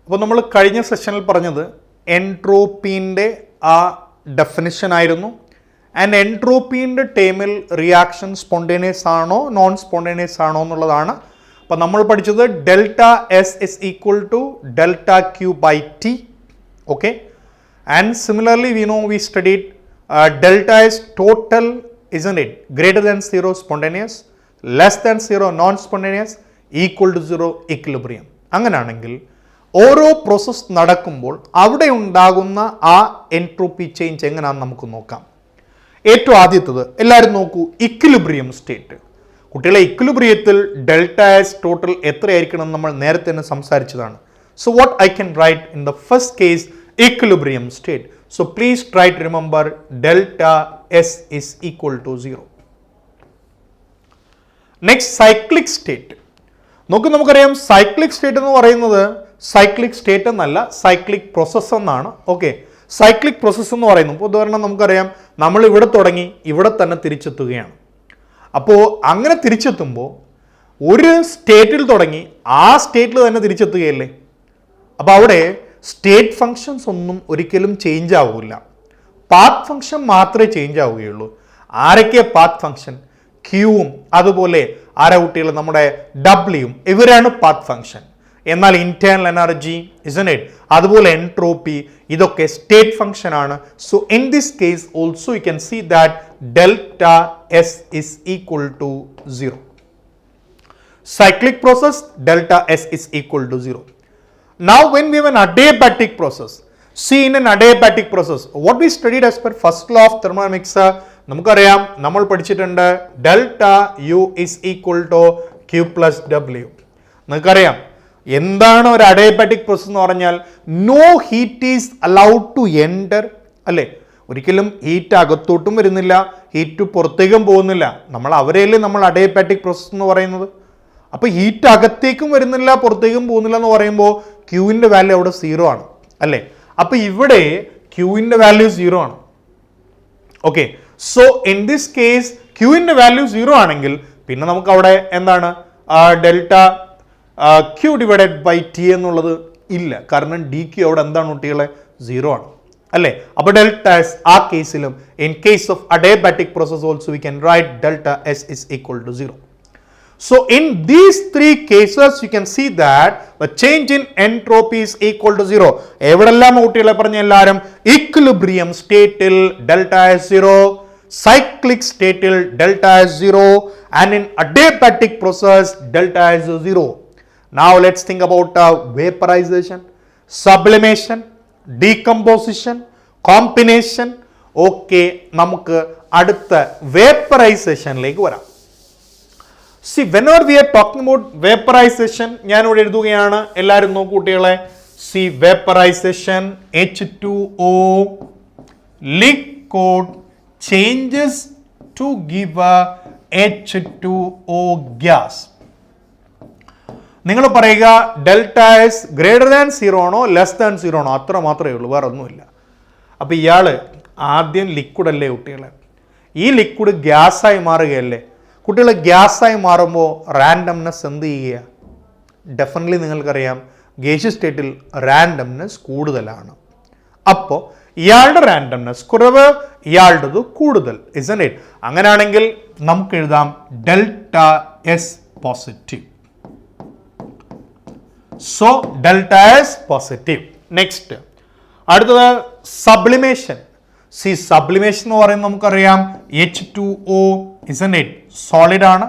അപ്പോൾ നമ്മൾ കഴിഞ്ഞ സെഷനിൽ പറഞ്ഞത് എൻട്രോപ്പീൻ്റെ ആ ഡെഫിനിഷൻ ആയിരുന്നു. ആൻഡ് എൻട്രോപ്പീൻ്റെ ടേമിൽ റിയാക്ഷൻ സ്പോണ്ടേനിയസ് ആണോ നോൺ സ്പോണ്ടേനിയസ് ആണോ എന്നുള്ളതാണ്. അപ്പോൾ നമ്മൾ പഠിച്ചത് delta S is equal to delta Q by T. Okay, and similarly we studied delta is total, isn't it? Greater than 0 spontaneous, less than 0 non spontaneous, equal to 0 equilibrium. അങ്ങനെയാണെങ്കിൽ ഓരോ process നടക്കുമ്പോൾ അവിടെ ഉണ്ടാകുന്ന ആ എൻട്രോപ്പി ചേഞ്ച് എങ്ങനെയാണെന്ന് നമുക്ക് നോക്കാം. ഏറ്റവും ആദ്യത്തത് എല്ലാവരും നോക്കൂ, ഇക്വിലിബ്രിയം സ്റ്റേറ്റ്. കുട്ടികളെ ഇക്വിലിബ്രിയത്തിൽ ഡെൽറ്റ എസ് ടോട്ടൽ എത്രയായിരിക്കണം നമ്മൾ നേരത്തെ തന്നെ സംസാരിച്ചതാണ്. So what I can write in the first case equilibrium state. So please try to remember delta S is equal to 0. Next, cyclic state. നമുക്കറിയാം സൈക്ലിക് സ്റ്റേറ്റ് എന്ന് പറയുന്നത് സൈക്ലിക് സ്റ്റേറ്റ് എന്നല്ല, cyclic process എന്നാണ്. ഓക്കെ, സൈക്ലിക് പ്രോസസ് എന്ന് പറയുന്നത് ഇപ്പോൾ ഉദാഹരണം നമുക്കറിയാം, നമ്മൾ ഇവിടെ തുടങ്ങി ഇവിടെ തന്നെ തിരിച്ചെത്തുകയാണ്. അപ്പോൾ അങ്ങനെ തിരിച്ചെത്തുമ്പോൾ ഒരു സ്റ്റേറ്റിൽ തുടങ്ങി ആ സ്റ്റേറ്റിൽ തന്നെ തിരിച്ചെത്തുകയല്ലേ. അപ്പോൾ അവിടെ സ്റ്റേറ്റ് ഫങ്ഷൻസ് ഒന്നും ഒരിക്കലും ചേഞ്ച് ആവില്ല, പാത്ത് ഫങ്ഷൻ മാത്രമേ ചേഞ്ച് ആവുകയുള്ളൂ. ആരൊക്കെയാണ് പാത്ത് ഫങ്ഷൻ? ക്യൂവും അതുപോലെ ആരാ കുട്ടികൾ നമ്മുടെ ഡബ്ല്യൂയും, ഇവരാണ് പാത്ത് ഫങ്ഷൻ. എന്നാൽ ഇന്റേണൽ എനർജി, ഇസ്ന്റ് ഇറ്റ്, അതുപോലെ എൻട്രോപ്പി, ഇതൊക്കെ സ്റ്റേറ്റ് ഫങ്ഷൻ ആണ്. So in this case also you can see that delta S is equal to 0. Cyclic process, delta S is equal to 0. Now when we have an adiabatic process, see in an adiabatic process, what we studied as per first law of thermodynamics, നമുക്കറിയാം, നമ്മൾ പഠിച്ചിട്ടുണ്ട് delta U is equal to Q plus W. നിങ്ങൾക്കറിയാം എന്താണ് ഒരു adiabatic process എന്ന് പറഞ്ഞാൽ? No heat is allowed to enter, അല്ലേ? ഒരിക്കലും ഹീറ്റ് അകത്തോട്ടും വരുന്നില്ല, ഹീറ്റ് പുറത്തേക്കും പോകുന്നില്ല. അവരെയല്ലേ നമ്മൾ അഡിയാബാറ്റിക് പ്രോസസ് എന്ന് പറയുന്നത്. അപ്പോൾ ഹീറ്റ് അകത്തേക്കും വരുന്നില്ല പുറത്തേക്കും പോകുന്നില്ല എന്ന് പറയുമ്പോൾ ക്യൂവിൻ്റെ വാല്യൂ അവിടെ 0 ആണ്, അല്ലേ? അപ്പോൾ ഇവിടെ ക്യൂവിൻ്റെ വാല്യൂ 0 ആണ്. Okay, so in this case ക്യൂവിൻ്റെ വാല്യൂ 0 ആണെങ്കിൽ പിന്നെ നമുക്ക് അവിടെ എന്താണ് delta Q divided by T എന്നുള്ളത് ഇല്ല. കാരണം ഡി ക്യൂ അവിടെ എന്താണ് കുട്ടികളെ 0 ആണ്, അല്ലേ? അപ്പോൾ ഡെൽറ്റ എസ് ആ കേസിലും in case of adiabatic process also we can write delta S is equal to 0. So in these three cases you can see that the change in entropy is equal to 0. എവിടെല്ലാം കുട്ടികളെ പറഞ്ഞ എല്ലാവരും equilibrium സ്റ്റേറ്റിൽ delta S 0, cyclic സ്റ്റേറ്റിൽ delta S 0, and in adiabatic process delta S is 0. Now let's think about vaporization, sublimation, decomposition, combination. Okay, നമുക്ക് അടുത്ത വേപ്പറൈസേഷനിലേക്ക് വരാം. See, whenever we are talking about vaporization, ഞാൻ ഇവിടെ എഴുതുകയാണ്, എല്ലാവരും നോക്കൂ കുട്ടികളെ. See, vaporization, H2O liquid changes to give a H2O gas. നിങ്ങൾ പറയുക ഡെൽറ്റ എസ് ഗ്രേറ്റർ ദാൻ 0 ആണോ ലെസ് ദാൻ 0 ആണോ, അത്ര മാത്രമേ ഉള്ളൂ, വേറെ ഒന്നുമില്ല. അപ്പോൾ ഇയാൾ ആദ്യം ലിക്വിഡ് അല്ലേ കുട്ടികളെ, ഈ ലിക്വിഡ് ഗ്യാസായി മാറുകയല്ലേ. കുട്ടികൾ ഗ്യാസായി മാറുമ്പോൾ റാൻഡംനെസ് എന്ത് ചെയ്യുക? ഡെഫിനറ്റ്ലി നിങ്ങൾക്കറിയാം ഗേഷ്യസ് സ്റ്റേറ്റിൽ റാൻഡംനെസ് കൂടുതലാണ്. അപ്പോൾ ഇയാളുടെ റാൻഡംനെസ് കുറവ്, ഇയാളുടേത് കൂടുതൽ, ഇസ്ന്റ് ഇറ്റ്? അങ്ങനെയാണെങ്കിൽ നമുക്ക് എഴുതാം delta S positive. So delta S positive. Next അടുത്തത് സബ്ലിമേഷൻ. സി സബ്ലിമേഷൻ എന്ന് പറയുന്നത് നമുക്കറിയാം H2O, isn't it? സോളിഡ് ആണ്.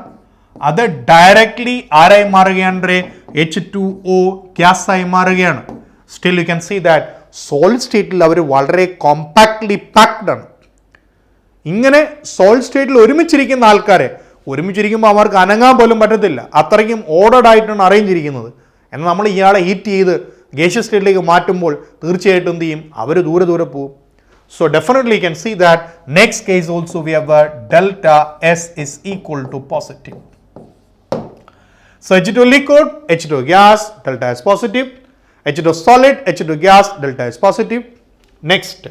അത് ഡയറക്ട്ലി ആരായി മാറുകയാണ്? H2O ഗ്യാസായി മാറുകയാണ്. Still you can see that solid സ്റ്റേറ്റിൽ അവർ വളരെ കോമ്പാക്ട്ലി പാക്ഡ് ആണ്. ഇങ്ങനെ സോളിഡ് സ്റ്റേറ്റിൽ ഒരുമിച്ചിരിക്കുന്ന ആൾക്കാരെ ഒരുമിച്ചിരിക്കുമ്പോൾ അവർക്ക് അനങ്ങാൻ പോലും പറ്റത്തില്ല, അത്രയ്ക്കും ഓർഡർഡ് ആയിട്ടാണ് അറേഞ്ച് ഇരിക്കുന്നത്. എന്നാൽ നമ്മൾ ഇയാളെ ഹീറ്റ് ചെയ്ത് ഗേഷ്യസ് സ്റ്റേറ്റിലേക്ക് മാറ്റുമ്പോൾ തീർച്ചയായിട്ടും എന്ത് ചെയ്യും? അവർ ദൂരെ ദൂരെ പോകും. So definitely you can see that next case also we have a delta S is equal to positive. So H2 liquid, H2 gas, delta S positive. H2 solid, H2 gas, delta S positive. Next,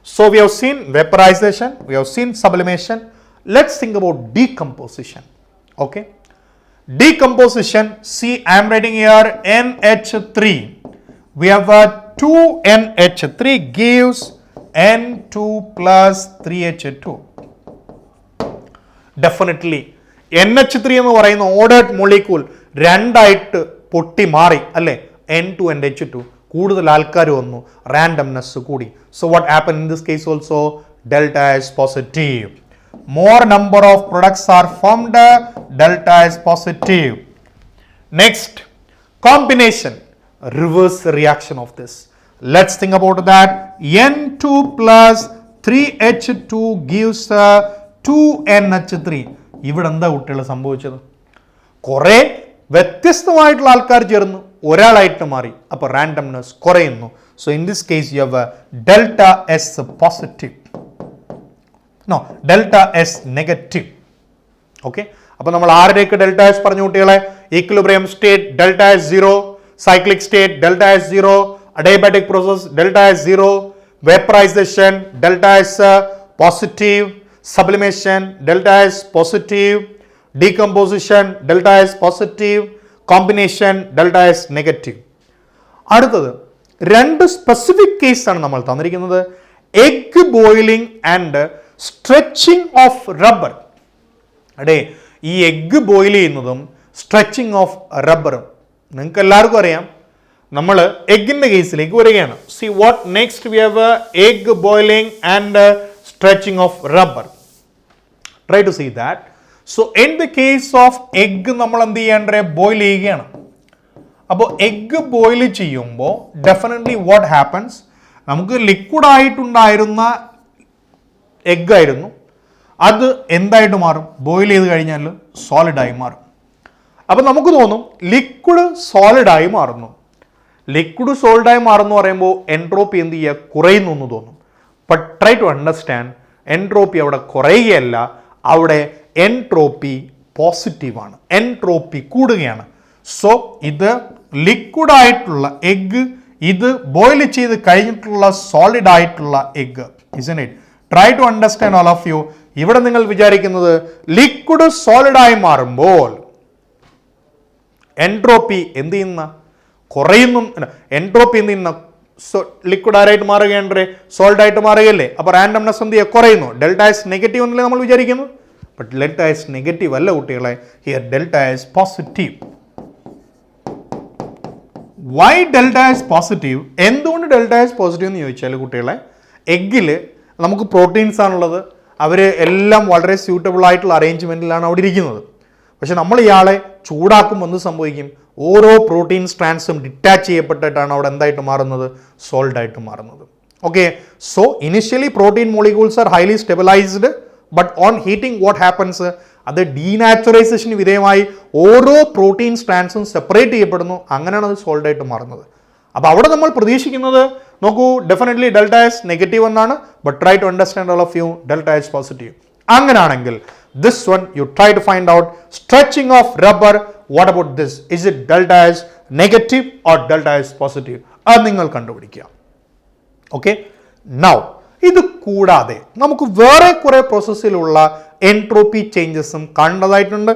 so we have seen vaporization, we have seen sublimation. Let's think about decomposition. Okay, decomposition. See, I am writing here NH3 we have 2NH3 gives N2 plus 3H2. Definitely NH3 എന്ന് പറയുന്ന ordered molecule രണ്ടായിട്ട് പൊട്ടി മാറി അല്ലേ, N2 and H2 കൂടുതൽ ആൾക്കാർ വന്നു, randomness കൂടി. So what happen in this case also, delta is positive. More number of products are formed, delta is positive. Next, combination, reverse reaction of this. Let's think about that. N2 plus 3H2 gives 2NH3. ഇവിടെ എന്താ കുട്ടികൾ സംഭവിച്ചത്? കുറെ വ്യത്യസ്തമായിട്ടുള്ള ആൾക്കാർ ചേർന്ന് ഒരാളായിട്ട് മാറി, അപ്പോൾ റാൻഡംനെസ് കുറയുന്നു. So in this case you have delta S positive, no delta S negative. Okay, അപ്പോൾ നമ്മൾ ആരുടെയൊക്കെ ഡെൽറ്റ എസ് പറഞ്ഞു കുട്ടികളെ? Equilibrium state delta S 0, cyclic state delta S 0, adiabatic process delta S 0, vaporization delta S positive, sublimation delta S positive, decomposition delta S positive, combination delta S negative. അടുത്തത് രണ്ട് specific case ആണ് നമ്മൾ തന്നിരിക്കുന്നത്. Egg boiling and stretching of rubber. അടേ, ഈ egg boil ചെയ്യുന്നതും stretching of റബ്ബറും നിങ്ങൾക്ക് എല്ലാവർക്കും അറിയാം. നമ്മൾ എഗിന്റെ കേസിലേക്ക് വരികയാണ്. See what next we have egg boiling and stretching of rubber. Try to see that. So in the case of egg നമ്മൾ എന്ത് ചെയ്യേണ്ടേ? ബോയിൽ ചെയ്യുകയാണ്. അപ്പോൾ എഗ് ബോയിൽ ചെയ്യുമ്പോൾ ഡെഫിനറ്റ്ലി വാട്ട് ഹാപ്പൻസ്, നമുക്ക് ലിക്വിഡ് ആയിട്ടുണ്ടായിരുന്ന എഗ് ആയിരുന്നു, അത് എന്തായിട്ട് മാറും? ബോയിൽ ചെയ്ത് കഴിഞ്ഞാൽ സോളിഡായി മാറും. അപ്പോൾ നമുക്ക് തോന്നും ലിക്വിഡ് സോളിഡായി മാറുന്നു. ലിക്വിഡ് സോളിഡായി മാറുന്നു പറയുമ്പോൾ എൻട്രോപ്പി എന്ത് ചെയ്യുക? കുറയുന്നു എന്ന് തോന്നും. But try to understand, entropy അവിടെ കുറയുകയല്ല, അവിടെ എൻട്രോപ്പി പോസിറ്റീവാണ്, എൻട്രോപ്പി കൂടുകയാണ്. സോ ഇത് ലിക്വിഡ് ആയിട്ടുള്ള എഗ്, ഇത് ബോയിൽ ചെയ്ത് കഴിഞ്ഞിട്ടുള്ള സോളിഡ് ആയിട്ടുള്ള egg, isn't it? Try to understand all of you. ഇവിടെ നിങ്ങൾ വിചാരിക്കുന്നത് ലിക്വിഡ് സോളിഡായി മാറുമ്പോൾ എൻട്രോപ്പി എന്ത് ചെയ്യുന്ന? കുറയുന്നു. എൻട്രോപ്പി എന്ത് ചെയ്യുന്ന? ലിക്വിഡ് ആരായിട്ട് മാറുകയാണ്? സോൾഡ് ആയിട്ട് മാറുകയല്ലേ? അപ്പോൾ റാൻഡംനെസ് എന്ത് ചെയ്യുക? കുറയുന്നു. ഡെൽറ്റ എസ് നെഗറ്റീവ് എന്നല്ലേ നമ്മൾ വിചാരിക്കുന്നു? ബട്ട് ഡെൽറ്റ എസ് നെഗറ്റീവ് അല്ല കുട്ടികളെ, here delta S positive. Why delta S positive? എന്തുകൊണ്ട് ഡെൽറ്റ എസ് പോസിറ്റീവ് എന്ന് ചോദിച്ചാൽ കുട്ടികളെ, എഗ്ഗിൽ നമുക്ക് പ്രോട്ടീൻസ് ആണുള്ളത്, അവർ എല്ലാം വളരെ സ്യൂട്ടബിൾ ആയിട്ടുള്ള അറേഞ്ച്മെൻറ്റിലാണ് അവിടെ ഇരിക്കുന്നത്. പക്ഷെ നമ്മൾ ഇയാളെ ചൂടാക്കുമ്പോൾ എന്ത് സംഭവിക്കും? ഓരോ പ്രോട്ടീൻ സ്ട്രാൻഡ്സും ഡിറ്റാച്ച് ചെയ്യപ്പെട്ടിട്ടാണ് അവിടെ എന്തായിട്ട് മാറുന്നത്? സോൾഡായിട്ട് മാറുന്നത്. Okay, so initially protein molecules are highly stabilised, but on heating what happens? അത് ഡീനാച്ചുറൈസേഷന് വിധേയമായി ഓരോ പ്രോട്ടീൻ സ്ട്രാൻഡ്സും സെപ്പറേറ്റ് ചെയ്യപ്പെടുന്നു, അങ്ങനെയാണ് അത് സോൾഡായിട്ട് മാറുന്നത്. അപ്പോൾ അവിടെ നമ്മൾ പ്രതീക്ഷിക്കുന്നത് നോക്കൂ, ഡെഫിനറ്റ്ലി ഡെൽറ്റ എസ് നെഗറ്റീവ് എന്നാണ്, but try to understand all of you delta S positive. അങ്ങനെയാണെങ്കിൽ this one you try to find out stretching of rubber. What about this? Is it delta S negative or delta S positive? അത് നിങ്ങൾ കണ്ടുപിടിക്കുക. Okay, now ഇത് കൂടാതെ നമുക്ക് വേറെ കുറെ പ്രോസസ്സിലുള്ള entropy ചേഞ്ചസും കാണേണ്ടതായിട്ടുണ്ട്.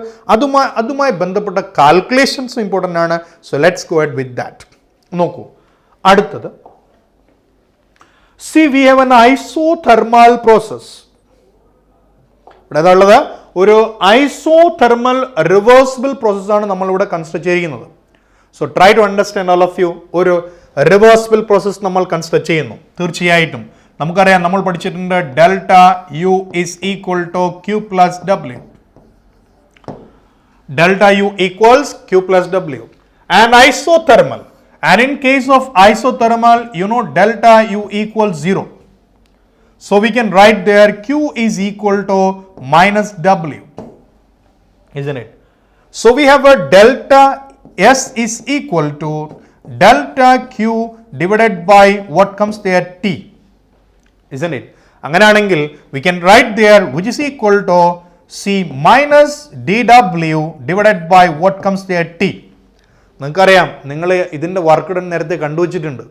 അതുമായി ബന്ധപ്പെട്ട കാൽക്കുലേഷൻസും ഇമ്പോർട്ടൻ്റ് ആണ്. So let's go ahead with that. നോക്കൂ, അടുത്തത് C we have an isothermal process. ഉള്ളത് ഒരു ഐസോതെർമൽ റിവേഴ്സിബിൾ പ്രോസസ്സാണ് നമ്മളിവിടെ കൺസിഡർ ചെയ്യുന്നത്. So try to understand all of you. ഒരു റിവേഴ്സിബിൾ പ്രോസസ് നമ്മൾ കൺസിഡർ ചെയ്യുന്നു. തീർച്ചയായിട്ടും നമുക്കറിയാം, നമ്മൾ പഠിച്ചിട്ടുണ്ട് delta U is equal to Q plus W. Delta U equals Q plus W. And isothermal, and in case of isothermal you know delta U equal 0. So we can write there Q is equal to minus W, isn't it? So we have a delta S is equal to delta Q divided by what comes there T, isn't it? അങ്ങനെയാണെങ്കിൽ we can write there which is equal to C minus dW divided by what comes there T. നിങ്ങൾക്കറിയാം, നിങ്ങൾ ഇതിൻ്റെ work done നേരത്തെ കണ്ടുവച്ചിട്ടുണ്ട്.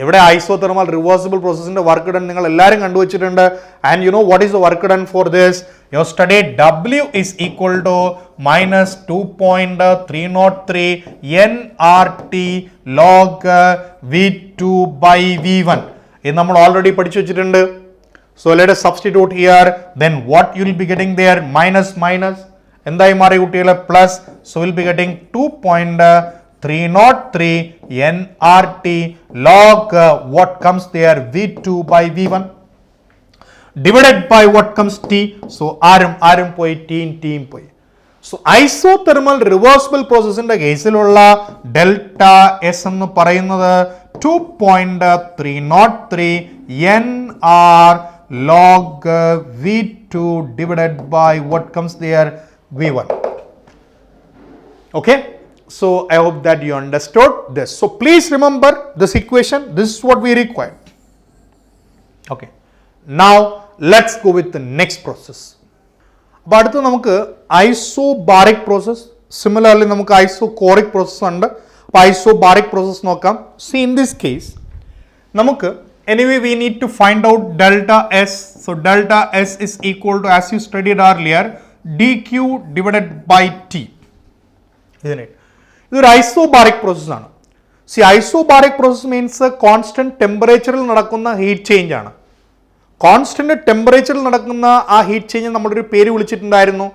ഇവിടെ isothermal reversible പ്രോസസ്സിന്റെ work done നിങ്ങൾ എല്ലാവരും കണ്ടുവച്ചിട്ടുണ്ട്. And you know what is the work done for this? You study W is equal to minus 2.303 nRT log V2 by V1. ഇത് നമ്മൾ ഓൾറെഡി പഠിച്ചു വെച്ചിട്ടുണ്ട്. So let us substitute here. Then what you will be getting there? Minus എന്തായി മാറി കുട്ടികളെ? Plus. So we will be getting 2.303 nRT log what comes there? V2 by V1 divided by what comes T. So ആരും പോയി team പോയി. So isothermal reversible process in the കേസിലുള്ള delta S എന്ന് പറയുന്നത് 2.303 nR log V2 divided by what comes there? V1. Okay, so I hope that you understood this. So please remember this equation. This is what we require. Okay, now let's go with the next process. അപ്പോൾ അടുത്ത് നമുക്ക് isobaric process, similarly നമുക്ക് isochoric process ഉണ്ട്. അപ്പോൾ isobaric process നോക്കാം. C in this case നമുക്ക് anyway we need to find out delta S. So delta S is equal to, as you studied earlier, dq divided by T, isn't it? ഇതൊരു isobaric process ആണ്. See isobaric process means constant ടെമ്പറേച്ചറിൽ നടക്കുന്ന heat change ആണ്. Constant ടെമ്പറേച്ചറിൽ നടക്കുന്ന ആ heat change നമ്മളൊരു പേര് വിളിച്ചിട്ടുണ്ടായിരുന്നു,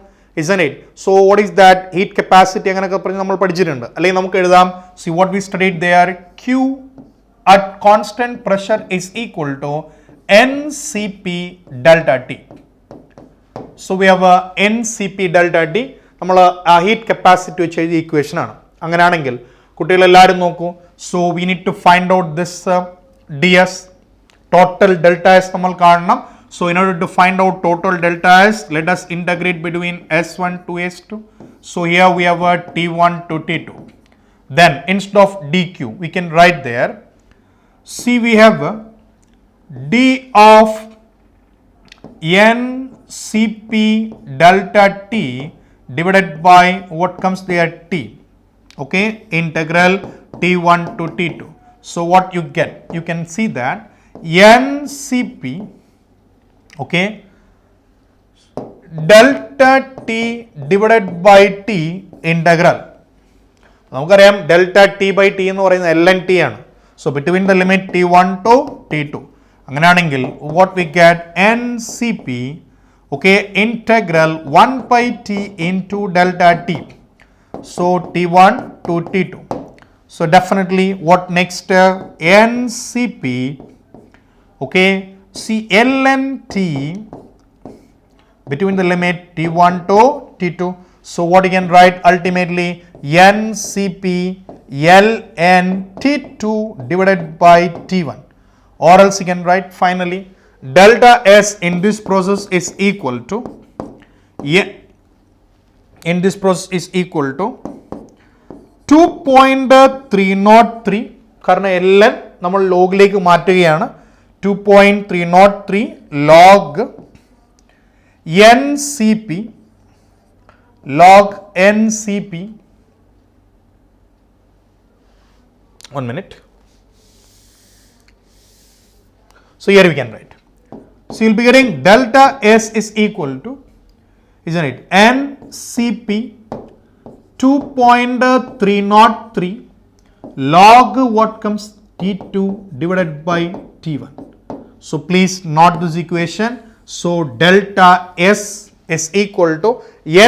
isn't it? So what is that? Heat capacity അങ്ങനെയൊക്കെ പറഞ്ഞ് നമ്മൾ പഠിച്ചിട്ടുണ്ട്. അല്ലെങ്കിൽ നമുക്ക് എഴുതാം, see what we studied there, Q at constant pressure is equal to NCP delta T. So we have a NCP delta T. നമ്മൾ ആ ഹീറ്റ് കപ്പാസിറ്റി വെച്ച് എഴുതിയ ഇക്വേഷൻ ആണ്. അങ്ങനെയാണെങ്കിൽ കുട്ടികൾ എല്ലാവരും നോക്കൂ. So we need to find out this DS, total delta S നമ്മൾ കാണണം. So in order to find out total delta S, let us integrate between S1 to S2. So here we have a T1 to T2. Then instead of dq we can write there, see we have d of NCP delta T divided by what comes there? T. Okay, integral T1 to T2. So what you get? You can see that NCP, okay, delta T divided by T integral. നമുക്കറിയാം delta T by T എന്ന് പറയുന്നത് ln T ആണ്. So between the limit T1 to T2. അങ്ങനെയാണെങ്കിൽ what we get NCP, okay, integral 1 by T into delta T. So T1 to T2. So definitely what next? NCP, okay, see ln T between the limit T1 to T2. So what you can write ultimately? NCP ln T2 divided by T1. Or else you can write finally delta S in this process is equal to, in this process is equal to 2.303, കാരണം ln നമ്മൾ ലോഗിലേക്ക് മാറ്റുകയാണ്. 2.303 log NCP one minute. So here we can write. So you'll be getting delta S is equal to, isn't it, NCP 2.303 log what comes T2 divided by T1. So please note this equation. So delta S is equal to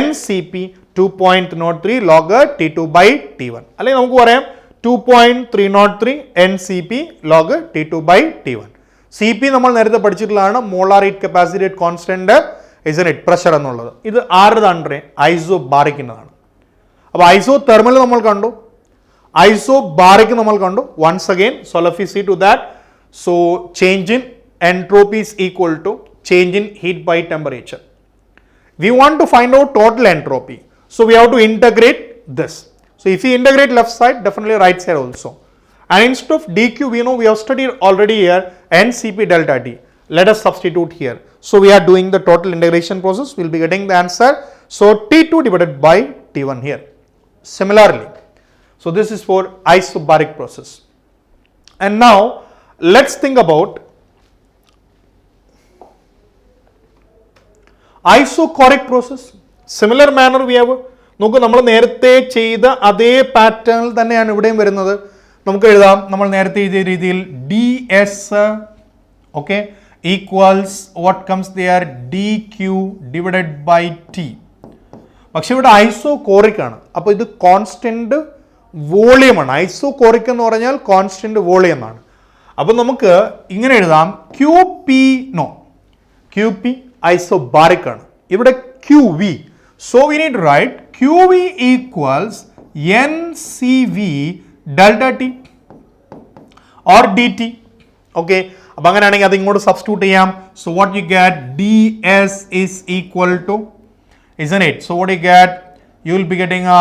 NCP 2.303 log T2 by T1. അല്ലെങ്കിൽ നമുക്ക് പറയാം 2.303 NCP log T2 by T1. CP നമ്മൾ നേരത്തെ പഠിച്ചിട്ടുള്ളതാണ്, molar heat capacity at constant isn't it pressure എന്നുള്ളത്. ഇത് ആരുതാണ്? ഐസോബാറിക്കിൻ്റെതാണ്. അപ്പോൾ isothermal നമ്മൾ കണ്ടു, ഐസോബാറിക് നമ്മൾ കണ്ടു. വൺസ് അഗെയിൻ സോളഫി see to that. So change in entropy is equal to change in heat by temperature. We want to find out total entropy. So we have to integrate this. So if we integrate left side, definitely right side also. And instead of dq, we know we have studied already here NCP delta T. Let us substitute here. So we are doing the total integration process. We will be getting the answer. So T2 divided by T1 here. Similarly, so this is for isobaric process. And now let's think about isochloric process. Similar manner we have, നോക്കൂ നമ്മൾ നേരത്തെ ചെയ്ത അതേ പാറ്റേണിൽ തന്നെയാണ് ഇവിടെയും വരുന്നത്. നമുക്ക് എഴുതാം നമ്മൾ നേരത്തെ എഴുതിയ രീതിയിൽ ds okay equals what comes there dq divided by t. പക്ഷെ ഇവിടെ ഐസോകോറിക് ആണ്, അപ്പോൾ ഇത് കോൺസ്റ്റന്റ് വോളിയമാണ്. ഐസോകോറിക് എന്ന് പറഞ്ഞാൽ കോൺസ്റ്റന്റ് വോളിയം ആണ്. അപ്പോൾ നമുക്ക് ഇങ്ങനെ എഴുതാം ക്യു പി ഐസോബാറിക് ആണ്, ഇവിടെ QV. So we need to write QV equals NCV delta T or DT. Okay, അപ്പോൾ അങ്ങനെയാണെങ്കിൽ അത് ഇങ്ങോട്ട് സബ്സ്റ്റിറ്റ്യൂട്ട് ചെയ്യാം. So what you get, ds is equal to, isn't it? So what you get, you will be getting a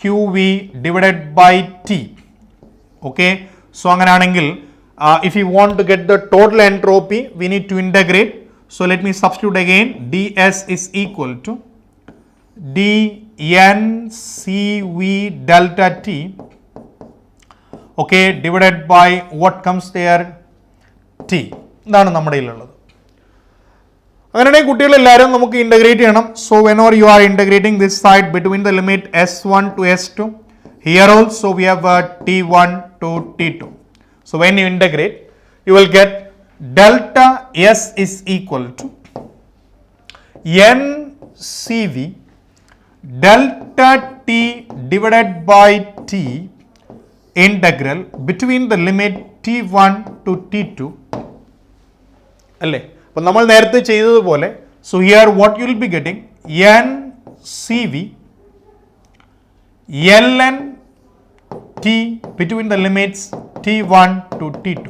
QV divided by T. Okay, so അങ്ങനെയാണെങ്കിൽ if you want to get the total entropy, we need to integrate. So let me substitute again. ds is equal to dNCV delta T, okay, divided by what comes there, T. ഇതാണ് നമ്മുടെ കയ്യിലുള്ളത്. അങ്ങനെയാണെങ്കിൽ കുട്ടികളെല്ലാവരും നമുക്ക് integrate ചെയ്യണം. So whenever you are integrating this side between the limit s1 to s2, here also we have t1 to t2. So when you integrate, you will get delta S is equal to NCV delta T divided by T integral between the limit T1 to T2 അല്ലേ? അപ്പോൾ നമ്മൾ നേരത്തെ ചെയ്തതുപോലെ, so here what you will be getting, NCV ln T between the limits T1 to T2.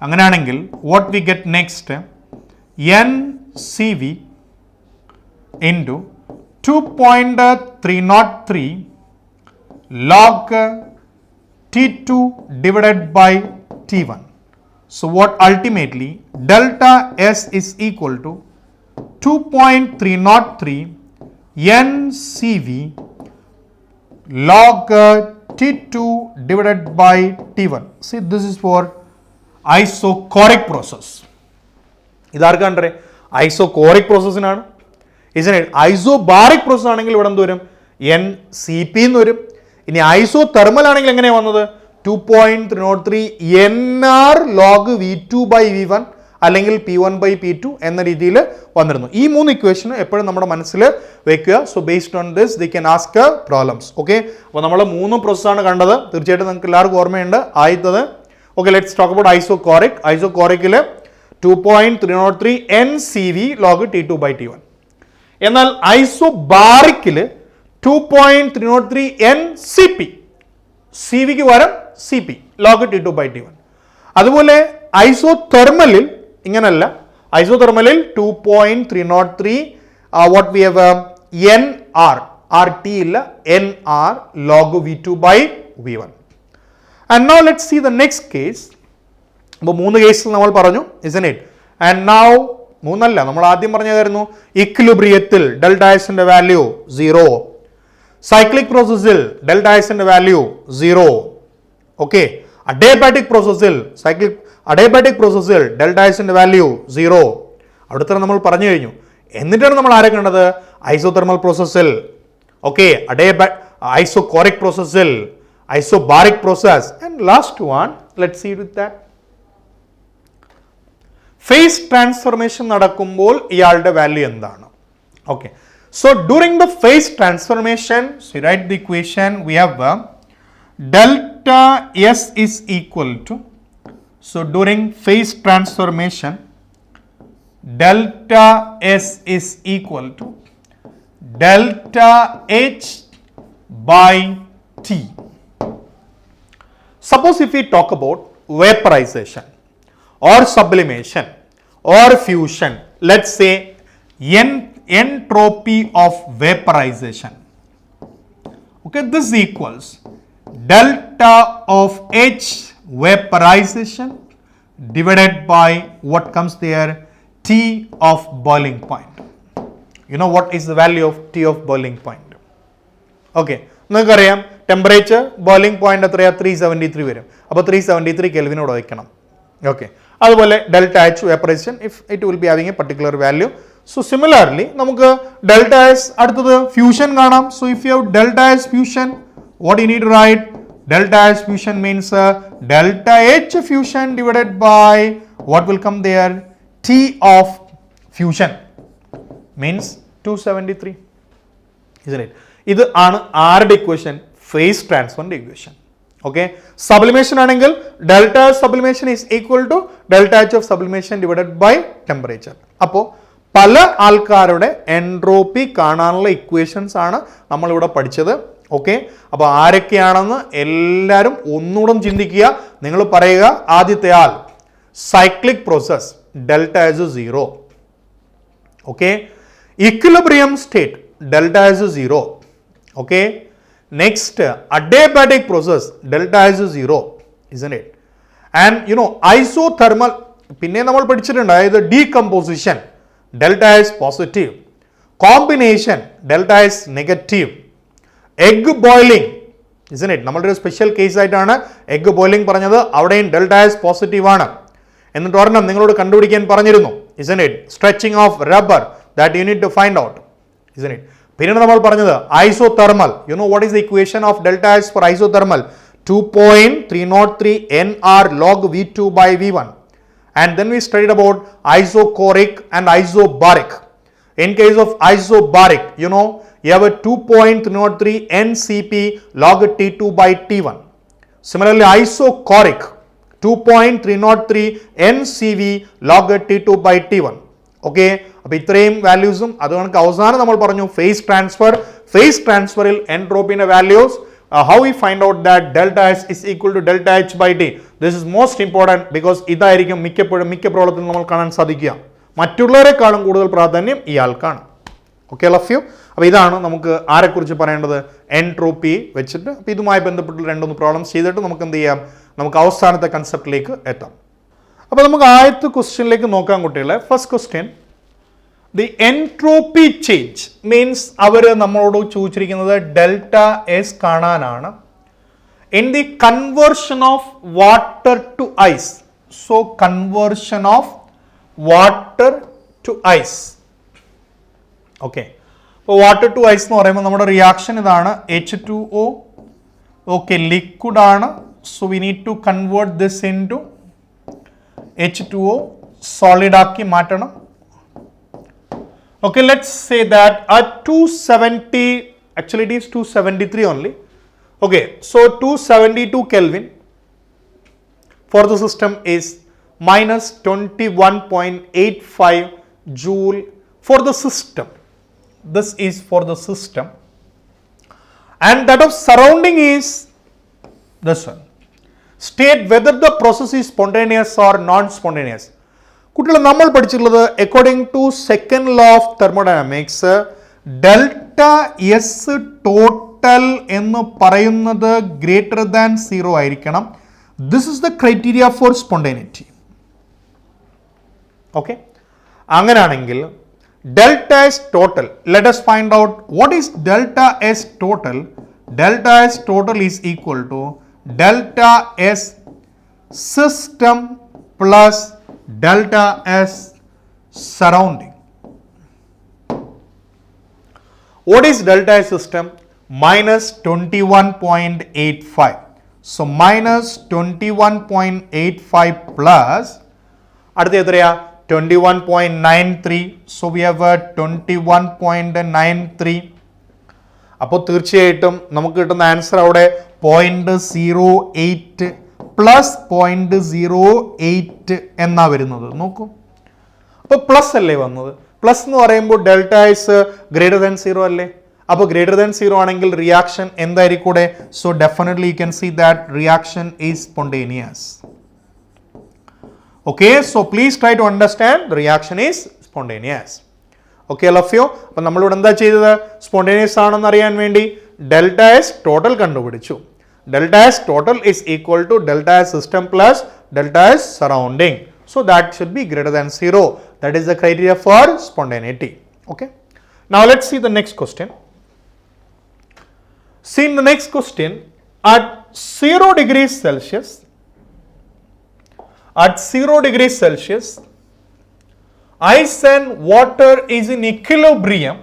അങ്ങനെയാണെങ്കിൽ what we get next, NCV into 2.303 log T2 divided by T1. So what ultimately delta S is equal to 2.303 NCV log T2 divided by T1. See, this is for isochoric process. ഇതാർക്കാണ്ടേ isochoric പ്രോസസ്സിനാണ്. Isobaric process ആണെങ്കിൽ ഇവിടെ എന്ത് വരും, NCP എന്ന് വരും. ഇനി ഐസോ thermal ആണെങ്കിൽ എങ്ങനെയാണ് വന്നത്, 2.303 NR log V2 by V1 അല്ലെങ്കിൽ P1 by P2 എന്ന രീതിയിൽ വന്നിരുന്നു. ഈ മൂന്ന് ഇക്വേഷൻ എപ്പോഴും നമ്മുടെ മനസ്സിൽ വെക്കുക. So based on this the can ask problems. Okay, അപ്പോൾ നമ്മൾ മൂന്ന് പ്രോസസ്സാണ് കണ്ടത്. തീർച്ചയായിട്ടും നിങ്ങൾക്ക് എല്ലാവർക്കും ഓർമ്മയുണ്ട്. ആദ്യത്തത് okay, let's talk about isochloric. Isochloricil 2.303 NCV log T2 by T1. എന്നാൽ ഐസോബാറിക്കിൽ 2.303 NCP, CVക്ക് പകരം CP log T2 by T1. അതുപോലെ ഐസോതെർമലിൽ ഇങ്ങനല്ല, ഐസോതെർമലിൽ 2.303 what we have NR, RT ഇല്ല, NR log V2 by V1. And now let's see the next case. അപ്പോൾ മൂന്ന് കേസിൽ നമ്മൾ പറഞ്ഞു, isn't it? And now മൂന്നല്ല, നമ്മൾ ആദ്യം പറഞ്ഞതായിരുന്നു ഇക്വിലിബ്രിയത്തിൽ ഡെൽറ്റ എസിന്റെ വാല്യൂ 0, സൈക്ലിക് പ്രോസസ്സിൽ ഡെൽറ്റ എസിന്റെ വാല്യൂ 0, ഓക്കെ, അഡിയബാറ്റിക് പ്രോസസ്സിൽ ഡെൽറ്റ എസിന്റെ വാല്യൂ 0. അവിടുത്തെ നമ്മൾ പറഞ്ഞു കഴിഞ്ഞു. എന്നിട്ടാണ് നമ്മൾ ആരെ കണ്ടത്, ഐസോതെർമൽ പ്രോസസ്സിൽ, ഓക്കെ, ഐസോകോറിക് പ്രോസസ്സിൽ, isobaric process, and last one, let's see with that. Phase transformation നടക്കുമ്പോൾ ഇയാളുടെ വാല്യൂ എന്താണ്? Okay, so during the phase transformation, so write the equation, we have delta S is equal to, so during phase transformation delta S is equal to delta H by T. Suppose if we talk about vaporization or sublimation or fusion, let's say entropy of vaporization. Okay, this equals delta of H vaporization divided by what comes there, T of boiling point. You know what is the value of T of boiling point? Okay, നമുക്കറിയാം temperature boiling point എത്രയാ 373 വരും. അപ്പോൾ 373 കെൽവിനോട് വയ്ക്കണം. Okay, അതുപോലെ delta H vaporisation if it will be having A particular value. So similarly നമുക്ക് delta S അടുത്തത് fusion കാണാം. So if you have delta S fusion, what you need to write? Delta H fusion means delta H fusion divided by what will come there? T of fusion means 273, isn't it? ഇത് ആണ് ആരുടെ equation? Phase ട്രാൻസ്ഫറിന്റെ equation. Okay, sublimation ആണെങ്കിൽ delta sublimation is equal to delta H of sublimation divided by temperature. അപ്പോൾ പല ആൾക്കാരുടെ entropy കാണാനുള്ള equations ആണ് നമ്മളിവിടെ പഠിച്ചത്. ഓക്കെ, അപ്പോൾ ആരൊക്കെയാണെന്ന് എല്ലാവരും ഒന്നുകൂടെ ചിന്തിക്കുക. നിങ്ങൾ പറയുക, ആദ്യത്തെ ആൾ cyclic process delta is 0. Okay, equilibrium state delta is 0. Okay, next adiabatic process delta is 0, isn't it? And isothermal പിന്നെ നമ്മൾ പഠിച്ചിട്ടുണ്ട്, അതായത് decomposition delta is positive, combination delta is negative, egg boiling, isn't it? നമ്മളുടെ ഒരു special case ആയിട്ടാണ് egg boiling പറഞ്ഞത്. അവിടെയും delta S positive ആണ്. എന്നിട്ട് ഒരെണ്ണം നിങ്ങളോട് കണ്ടുപിടിക്കാൻ പറഞ്ഞിരുന്നു, isn't it? Stretching of rubber, that you need to find out, isn't it? പിന്നീട് നമ്മൾ പറഞ്ഞത് isothermal. What is the equation of delta S for isothermal? 2.303 nr log V2 by V1. And then we studied about isochoric and isobaric. In case of isobaric, you have a 2.303 NCP log T2 by T1. Similarly, isochoric 2.303 NCV log T2 by T1. Okay, അപ്പോൾ ഇത്രയും വാല്യൂസും അതുകൊണ്ട് അവസാനം നമ്മൾ പറഞ്ഞു phase transfer. Phase ട്രാൻസ്ഫറിൽ എൻട്രോപ്പിന്റെ values, how we find out that delta S is equal to delta H by T. This is most important because ഇതായിരിക്കും മിക്ക പ്രോബ്ലത്തിൽ നമ്മൾ കാണാൻ സാധിക്കുക. മറ്റുള്ളവരെക്കാളും കൂടുതൽ പ്രാധാന്യം ഇയാൾക്കാണ്. Okay, love U. അപ്പോൾ ഇതാണ് നമുക്ക് ആരെക്കുറിച്ച് പറയേണ്ടത്, എൻട്രോപ്പി വെച്ചിട്ട്. അപ്പോൾ ഇതുമായി ബന്ധപ്പെട്ട് 2-3 പ്രോബ്ലംസ് ചെയ്തിട്ട് നമുക്ക് എന്ത് ചെയ്യാം, നമുക്ക് അവസാനത്തെ കൺസെപ്റ്റിലേക്ക് എത്താം. അപ്പോൾ നമുക്ക് ആദ്യത്തെ ക്വസ്റ്റ്യനിലേക്ക് നോക്കാം കുട്ടികളെ. First question, the entropy change means അവർ നമ്മളോട് ചോദിച്ചിരിക്കുന്നത് ഡെൽറ്റ എസ് കാണാനാണ് in the conversion of water to ice. So conversion of water to ice. Okay, അപ്പോൾ വാട്ടർ ടു ഐസ് എന്ന് പറയുമ്പോൾ നമ്മുടെ റിയാക്ഷൻ ഇതാണ്, H2O. ഓക്കെ, ലിക്വിഡ് ആണ്. So we need to convert this into H2O, solid ആക്കി മാറ്റണം. Okay, let's say that at 270, actually it is 273 only. Okay, so 272 Kelvin for the system is minus 21.85 joule for the system. This is for the system. And that of surrounding is this one. State whether the process is spontaneous or non-spontaneous. കുട്ടികൾ നമ്മൾ പഠിച്ചിട്ടുള്ളത് according to second law of thermodynamics delta S total എന്ന് പറയുന്നത് greater than 0 ആയിരിക്കണം. This is the criteria for spontaneity. Okay, അങ്ങനെയാണെങ്കിൽ delta S total, let us find out what is delta S total. Delta S total is equal to delta S system plus delta S surrounding. What is delta S system? Minus 21.85. So minus 21.85 plus അടുത്ത എത്രയാ 21.93. So we have a 21.93. അപ്പോൾ തീർച്ചയായിട്ടും നമുക്ക് കിട്ടുന്ന answer അവിടെ 0.08 plus 0.08 എന്നാ വരുന്നത്. നോക്കൂ, അപ്പോൾ പ്ലസ് അല്ലേ വന്നത്. പ്ലസ് എന്ന് പറയുമ്പോൾ ഡെൽറ്റ എസ് ഗ്രേറ്റർ ദാൻ 0 അല്ലേ. അപ്പോൾ ഗ്രേറ്റർ ദാൻ 0 ആണെങ്കിൽ റിയാക്ഷൻ എന്തായിരിക്കൂടെ? So definitely you can see that reaction is spontaneous. Okay, so please try to understand the reaction is spontaneous. Okay, love you. അപ്പം നമ്മളിവിടെ എന്താ ചെയ്തത്, സ്പോണ്ടേനിയസ് ആണെന്ന് അറിയാൻ വേണ്ടി ഡെൽറ്റ എസ് ടോട്ടൽ കണ്ടുപിടിച്ചു. Delta S total is equal to delta S system plus delta S surrounding. So that should be greater than 0. That is the criteria for spontaneity. Okay. Now let's see the next question. See in the next question, at 0 degrees Celsius, ice and water is in equilibrium.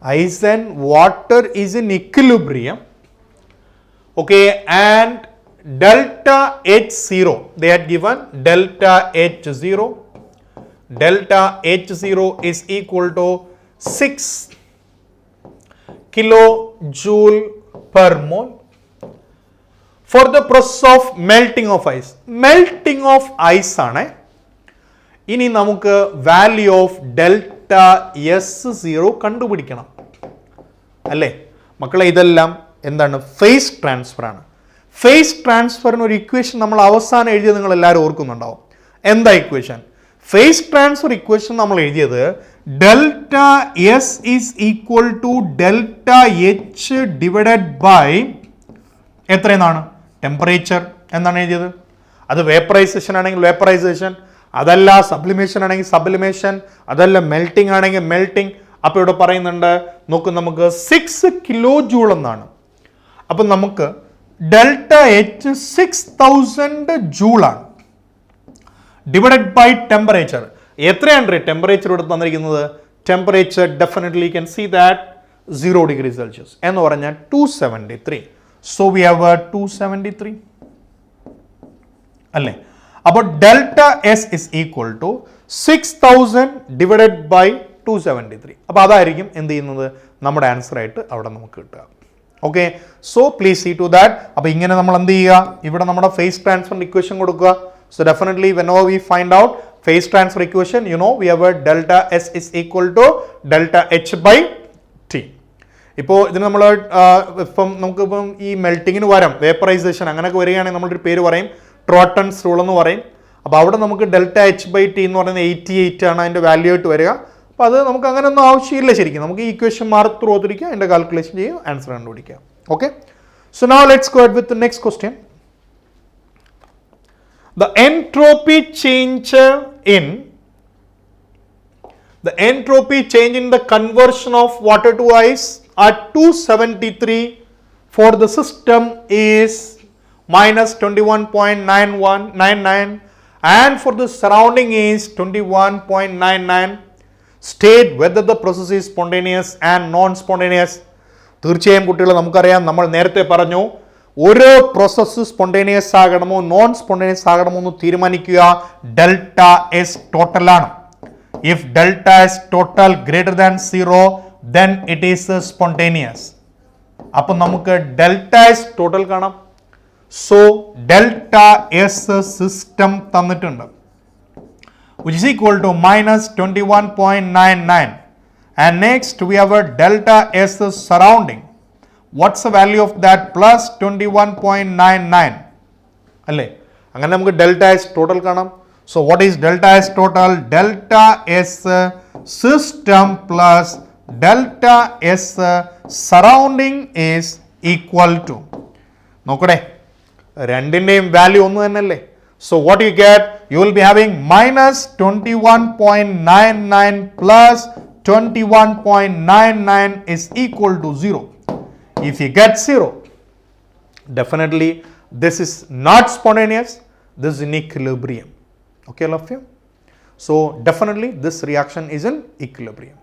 Ice and water is in equilibrium. Okay, and delta H0, they had given delta H0. Delta H0 is equal to 6 kilojoule per mole. For the process of melting of ice. Melting of ice ആണ്. ഇനി നമുക്ക് value of delta S0 കണ്ടുപിടിക്കണം അല്ലേ മക്കളെ? ഇതെല്ലാം എന്താണ്? Face transfer ആണ്. Face ട്രാൻസ്ഫറിന് ഒരു ഇക്വേഷൻ നമ്മൾ അവസാനം എഴുതിയത് നിങ്ങൾ എല്ലാവരും ഓർക്കുന്നുണ്ടാവും. എന്താ ഇക്വേഷൻ? ഫേസ് ട്രാൻസ്ഫർ ഇക്വേഷൻ നമ്മൾ എഴുതിയത് delta S is equal to delta H divided by എത്രയെന്നാണ്? ടെമ്പറേച്ചർ എന്നാണ് എഴുതിയത്. അത് വേപ്പറൈസേഷൻ ആണെങ്കിൽ വേപ്പറൈസേഷൻ, അതല്ല സബ്ലിമേഷൻ ആണെങ്കിൽ സബ്ലിമേഷൻ, അതല്ല മെൽറ്റിംഗ് ആണെങ്കിൽ മെൽറ്റിംഗ്. അപ്പോൾ ഇവിടെ പറയുന്നുണ്ട് നോക്ക്, നമുക്ക് 6 കിലോ ജൂൾ എന്നാണ്. അപ്പം നമുക്ക് ഡെൽറ്റ എച്ച് 6000 ജൂളാണ് ഡിവൈഡഡ് ബൈ ടെമ്പറേച്ചർ. എത്രയാണ് ടെമ്പറേച്ചർ ഇവിടെ തന്നിരിക്കുന്നത്? Temperature definitely can see that 0 degree Celsius എന്ന് പറഞ്ഞാൽ 273. സോ വി ഹാവ് 273 അല്ലേ? അപ്പോൾ delta S is equal to 6000 divided by 273. അപ്പോൾ അതായിരിക്കും എന്ത് ചെയ്യുന്നത്? നമ്മുടെ ആൻസർ ആയിട്ട് അവിടെ നമുക്ക് കിട്ടുക. Okay, so please see to that. അപ്പോൾ ഇങ്ങനെ നമ്മൾ എന്ത് ചെയ്യുക? ഇവിടെ നമ്മുടെ ഫേസ് ട്രാൻസ്ഫറിന്റെ ഇക്വേഷൻ കൊടുക്കുക. So definitely whenever we find out phase transfer equation, you know we have a delta S is equal to delta H by T. ഇപ്പോൾ ഇതിന് നമ്മൾ ഇപ്പം നമുക്കിപ്പം ഈ മെൽറ്റിങ്ങിന് വരാം വേപ്പറൈസേഷൻ അങ്ങനെയൊക്കെ വരികയാണെങ്കിൽ നമ്മളൊരു പേര് പറയും, ട്രോട്ടൺസ് റൂൾ എന്ന് പറയും. അപ്പോൾ അവിടെ നമുക്ക് ഡെൽറ്റ എച്ച് ബൈ ടി എന്ന് പറയുന്നത് 88 ആണ് അതിൻ്റെ വാല്യൂ ആയിട്ട് വരിക. അപ്പോൾ അത് നമുക്ക് അങ്ങനെയൊന്നും ആവശ്യമില്ല ശരിക്കും. നമുക്ക് ഈ ഇക്വേഷൻ മാർക്ക് ത്രൂ ഓർത്തിരിക്കുക, അതിൻ്റെ കാൽക്കുലേഷൻ ചെയ്യുക, ആൻസർ കണ്ടുപിടിക്കുക. Okay, so now let's go ahead with the next question. The entropy change in the conversion of water to ice at 273 for the system is minus 21.99 and for the surrounding is 21.99. State whether the process is spontaneous and non-spontaneous. തീർച്ചയായും കുട്ടികളെ നമുക്കറിയാം, നമ്മൾ നേരത്തെ പറഞ്ഞു ഓരോ process spontaneous ആകണമോ non spontaneous ആകണമോ എന്ന് തീരുമാനിക്കുക delta S total ആണ്. If delta S total greater than 0 then it is spontaneous. അപ്പോൾ നമുക്ക് ഡെൽറ്റ എസ് ടോട്ടൽ കാണാം. സോ ഡെൽറ്റ എസ് സിസ്റ്റം തന്നിട്ടുണ്ട് which is equal to minus 21.99 and next we have a delta S surrounding. What's the value of that? Plus 21.99 അല്ലേ? അങ്ങനെ നമുക്ക് delta S total കാണാം. So what is delta S total? Delta S system plus delta S surrounding is equal to, നോക്കട്ടെ രണ്ടിൻ്റെയും value ഒന്ന് തന്നെയല്ലേ? So what you get? You will be having minus 21.99 plus 21.99 is equal to 0. If you get 0, definitely this is not spontaneous, this is in equilibrium. Okay, all of you? So definitely this reaction is in equilibrium.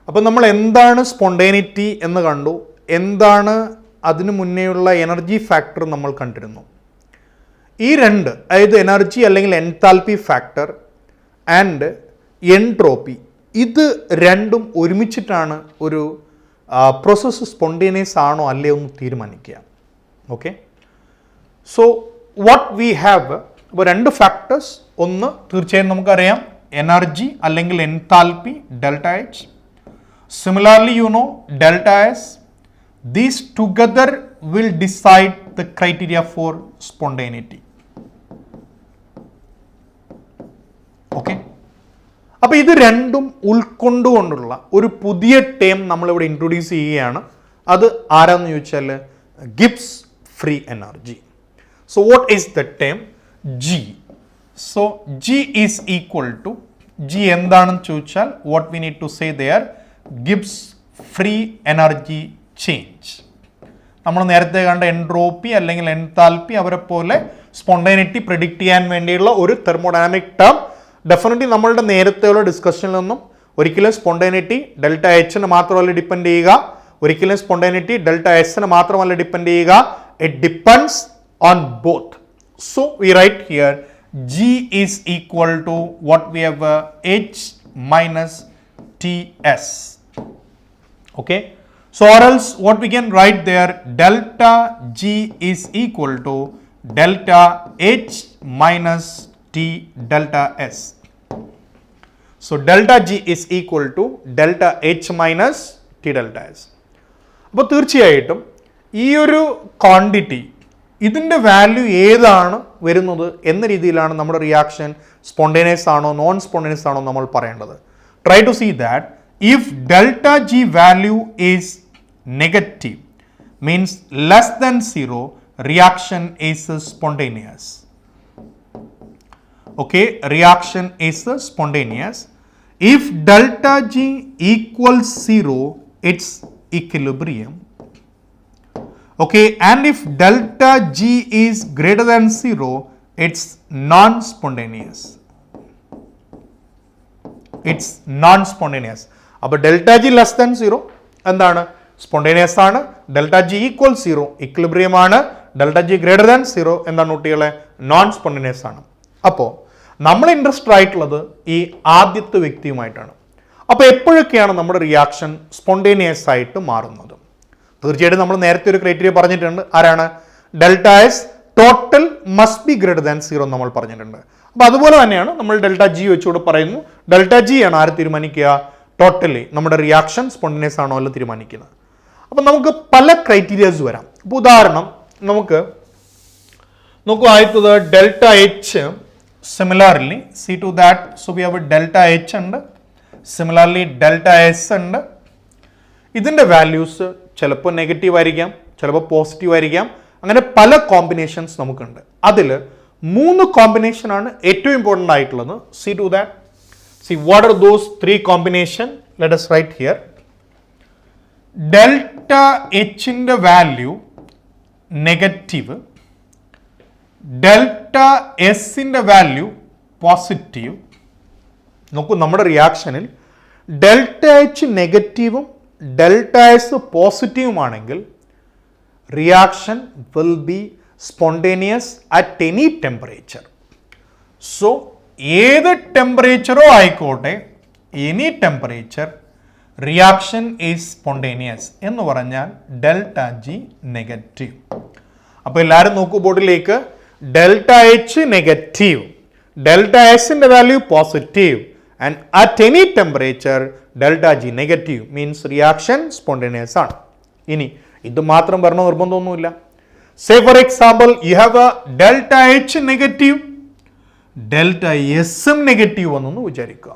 അപ്പോൾ നമ്മൾ എന്താണ് spontaneity എന്ന് കണ്ടു, എന്താണ് അതിനു മുന്നേയുള്ള energy factor നമ്മൾ കണ്ടിരുന്നു. ഈ രണ്ട്, അതായത് എനർജി അല്ലെങ്കിൽ എൻതാൽപ്പി ഫാക്ടർ ആൻഡ് എൻട്രോപ്പി, ഇത് രണ്ടും ഒരുമിച്ചിട്ടാണ് ഒരു പ്രോസസ്സ് സ്പോണ്ടേനിയസ് ആണോ അല്ലയോ എന്ന് തീരുമാനിക്കുക. Okay, so what we have, അപ്പോൾ രണ്ട് ഫാക്ടേഴ്സ്, ഒന്ന് തീർച്ചയായും നമുക്കറിയാം എനർജി അല്ലെങ്കിൽ enthalpy delta H. Similarly U know delta S. These together will decide the criteria for spontaneity. Okay, അപ്പോൾ ഇത് രണ്ടും ഉൾക്കൊണ്ടുകൊണ്ടുള്ള ഒരു പുതിയ ടേം നമ്മളിവിടെ ഇൻട്രൊഡ്യൂസ് ചെയ്യുകയാണ്. അത് ആരാന്ന് ചോദിച്ചാൽ Gibbs free energy. So what is the term? G. So G is equal to, G എന്താണെന്ന് ചോദിച്ചാൽ what we need to say there, Gibbs free energy change. നമ്മൾ നേരത്തെ കണ്ട എൻട്രോപ്പി അല്ലെങ്കിൽ എൻതാൽപ്പി അവരെ പോലെ സ്പോണ്ടേനിറ്റി പ്രെഡിക്റ്റ് ചെയ്യാൻ വേണ്ടിയുള്ള ഒരു തെർമോഡൈനാമിക് ടേം. ഡെഫിനറ്റ്ലി നമ്മളുടെ നേരത്തെയുള്ള ഡിസ്കഷനിൽ നിന്നും ഒരിക്കലും സ്പോണ്ടേനിറ്റി ഡെൽറ്റ എച്ചിന് മാത്രമല്ല ഡിപ്പെൻഡ് ചെയ്യുക, ഒരിക്കലും സ്പോണ്ടേനിറ്റി ഡെൽറ്റ എസിന് മാത്രമല്ല ഡിപ്പെൻഡ് ചെയ്യുക. It depends on both. So we write here G is equal to what we have H minus Ts. Okay, so or else what we can write there, delta G is equal to delta H minus T delta S. So delta G is equal to delta H minus T delta S. അപ്പോൾ തീർച്ചയായിട്ടും ഈ ഒരു quantity ഇതിൻ്റെ value ഏതാണ് വരുന്നത് എന്ന രീതിയിലാണ് നമ്മുടെ റിയാക്ഷൻ സ്പോണ്ടേനിയസ് ആണോ നോൺ സ്പോണ്ടേനിയസ് ആണോ നമ്മൾ പറയേണ്ടത്. Try to see that if delta G value is negative means less than 0, reaction is spontaneous. Okay, reaction is spontaneous. If delta G equals 0, it's equilibrium. Okay, and if delta G is greater than 0, it's non-spontaneous. It's non-spontaneous. അപ്പോൾ delta G less than 0 എന്താണ്? Spontaneous ആണ്. Delta G equal 0 equilibrium ആണ്. Delta G greater than 0 എന്താണ് കുട്ടികളെ? Non spontaneous ആണ്. അപ്പോൾ നമ്മൾ interested ആയിട്ടുള്ളത് ഈ ആദ്യത്തെ വ്യക്തിയുമായിട്ടാണ്. അപ്പോൾ എപ്പോഴൊക്കെയാണ് നമ്മുടെ റിയാക്ഷൻ സ്പോണ്ടേനിയസ് ആയിട്ട് മാറുന്നത്? തീർച്ചയായിട്ടും നമ്മൾ നേരത്തെ ഒരു ക്രൈറ്റീരിയ പറഞ്ഞിട്ടുണ്ട്. ആരാണ്? Delta S total must be greater than 0 നമ്മൾ പറഞ്ഞിട്ടുണ്ട്. അപ്പോൾ അതുപോലെ തന്നെയാണ് നമ്മൾ ഡെൽറ്റ ജി വെച്ചുകൂടെ പറയുന്നു. ഡെൽറ്റ ജി ആണ് ആര് തീരുമാനിക്കുക? ടോട്ടലി നമ്മുടെ റിയാക്ഷൻ സ്പോണ്ടേനിയസ് ആണോ അല്ല തീരുമാനിക്കുന്നത്. അപ്പം നമുക്ക് പല ക്രൈറ്റീരിയാസ് വരാം. ഇപ്പോൾ ഉദാഹരണം നമുക്ക് നോക്കൂ, ആദ്യത്തത് delta H. Similarly see to that, so we have delta H ഉണ്ട്, സിമിലർലി ഡെൽറ്റ എസ് ഉണ്ട്. ഇതിൻ്റെ വാല്യൂസ് ചിലപ്പോൾ നെഗറ്റീവ് ആയിരിക്കാം, ചിലപ്പോൾ പോസിറ്റീവ് ആയിരിക്കാം. അങ്ങനെ പല കോമ്പിനേഷൻസ് നമുക്കുണ്ട്. അതിൽ 3 കോമ്പിനേഷനാണ് ഏറ്റവും ഇമ്പോർട്ടൻ്റ് ആയിട്ടുള്ളത്. See to that, see what are those 3 combination? Let us write here. Delta എച്ചിൻ്റെ വാല്യൂ നെഗറ്റീവ്, ഡെൽറ്റ എസിൻ്റെ വാല്യൂ പോസിറ്റീവ്. നോക്കൂ, നമ്മുടെ റിയാക്ഷനിൽ ഡെൽറ്റ എച്ച് നെഗറ്റീവും ഡെൽറ്റ എസ് പോസിറ്റീവുമാണെങ്കിൽ reaction will be spontaneous at any temperature. So ഏത് ടെമ്പറേച്ചറോ ആയിക്കോട്ടെ, any temperature reaction is spontaneous എന്ന് പറഞ്ഞാൽ ഡെൽറ്റ ജി നെഗറ്റീവ്. അപ്പോൾ എല്ലാവരും നോക്കൂ ബോർഡിലേക്ക്. ഡെൽറ്റ എച്ച് നെഗറ്റീവ്, ഡെൽറ്റ എസിൻ്റെ value positive, and at any temperature delta G negative means reaction spontaneous ആണ്. ഇനി ഇത് മാത്രം പറഞ്ഞ നിർബന്ധമൊന്നുമില്ല. Say for example you have a delta H negative, delta S negative വന്നു വിചാരിക്കുക.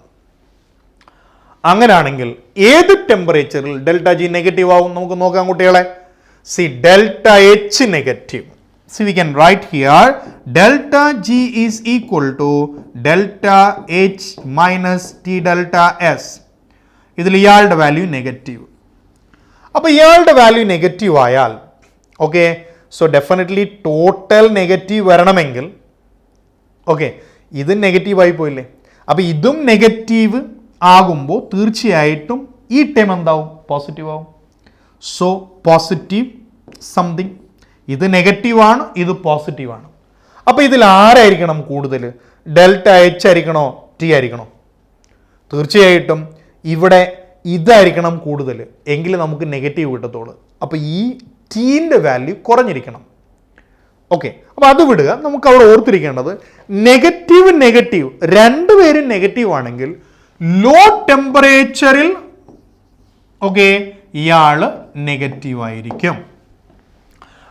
അങ്ങനെയാണെങ്കിൽ ഏത് ടെമ്പറേച്ചറിൽ ഡെൽറ്റ ജി നെഗറ്റീവ് ആവും? നമുക്ക് നോക്കാം കുട്ടികളെ. C delta H negative. So we can write here delta G is equal to delta H minus T delta S. ഇതിൽ ഇയാളുടെ വാല്യൂ നെഗറ്റീവ്. അപ്പോൾ ഇയാളുടെ വാല്യൂ നെഗറ്റീവ് ആയാൽ okay, so definitely total negative വരണമെങ്കിൽ ഓക്കെ ഇത് നെഗറ്റീവായി പോയില്ലേ? അപ്പോൾ ഇതും നെഗറ്റീവ് ആകുമ്പോൾ തീർച്ചയായിട്ടും ഈ ടൈം എന്താവും? പോസിറ്റീവ് ആവും. So positive something. ഇത് നെഗറ്റീവാണ്, ഇത് പോസിറ്റീവാണ്. അപ്പോൾ ഇതിൽ ആരായിരിക്കണം കൂടുതൽ? ഡെൽറ്റ എച്ച് ആയിരിക്കണോ ടി ആയിരിക്കണോ? തീർച്ചയായിട്ടും ഇവിടെ ഇതായിരിക്കണം കൂടുതൽ, എങ്കിൽ നമുക്ക് നെഗറ്റീവ് കിട്ടത്തുള്ളൂ. അപ്പോൾ ഈ ടീൻ്റെ വാല്യൂ കുറഞ്ഞിരിക്കണം. ഓക്കെ, അപ്പോൾ അത് വിടുക. നമുക്ക് അവിടെ ഓർത്തിരിക്കേണ്ടത് നെഗറ്റീവ് നെഗറ്റീവ് രണ്ടുപേരും നെഗറ്റീവ് ആണെങ്കിൽ ലോ ടെമ്പറേച്ചറിൽ ഓക്കെ ഇയാൾ നെഗറ്റീവ് ആയിരിക്കും.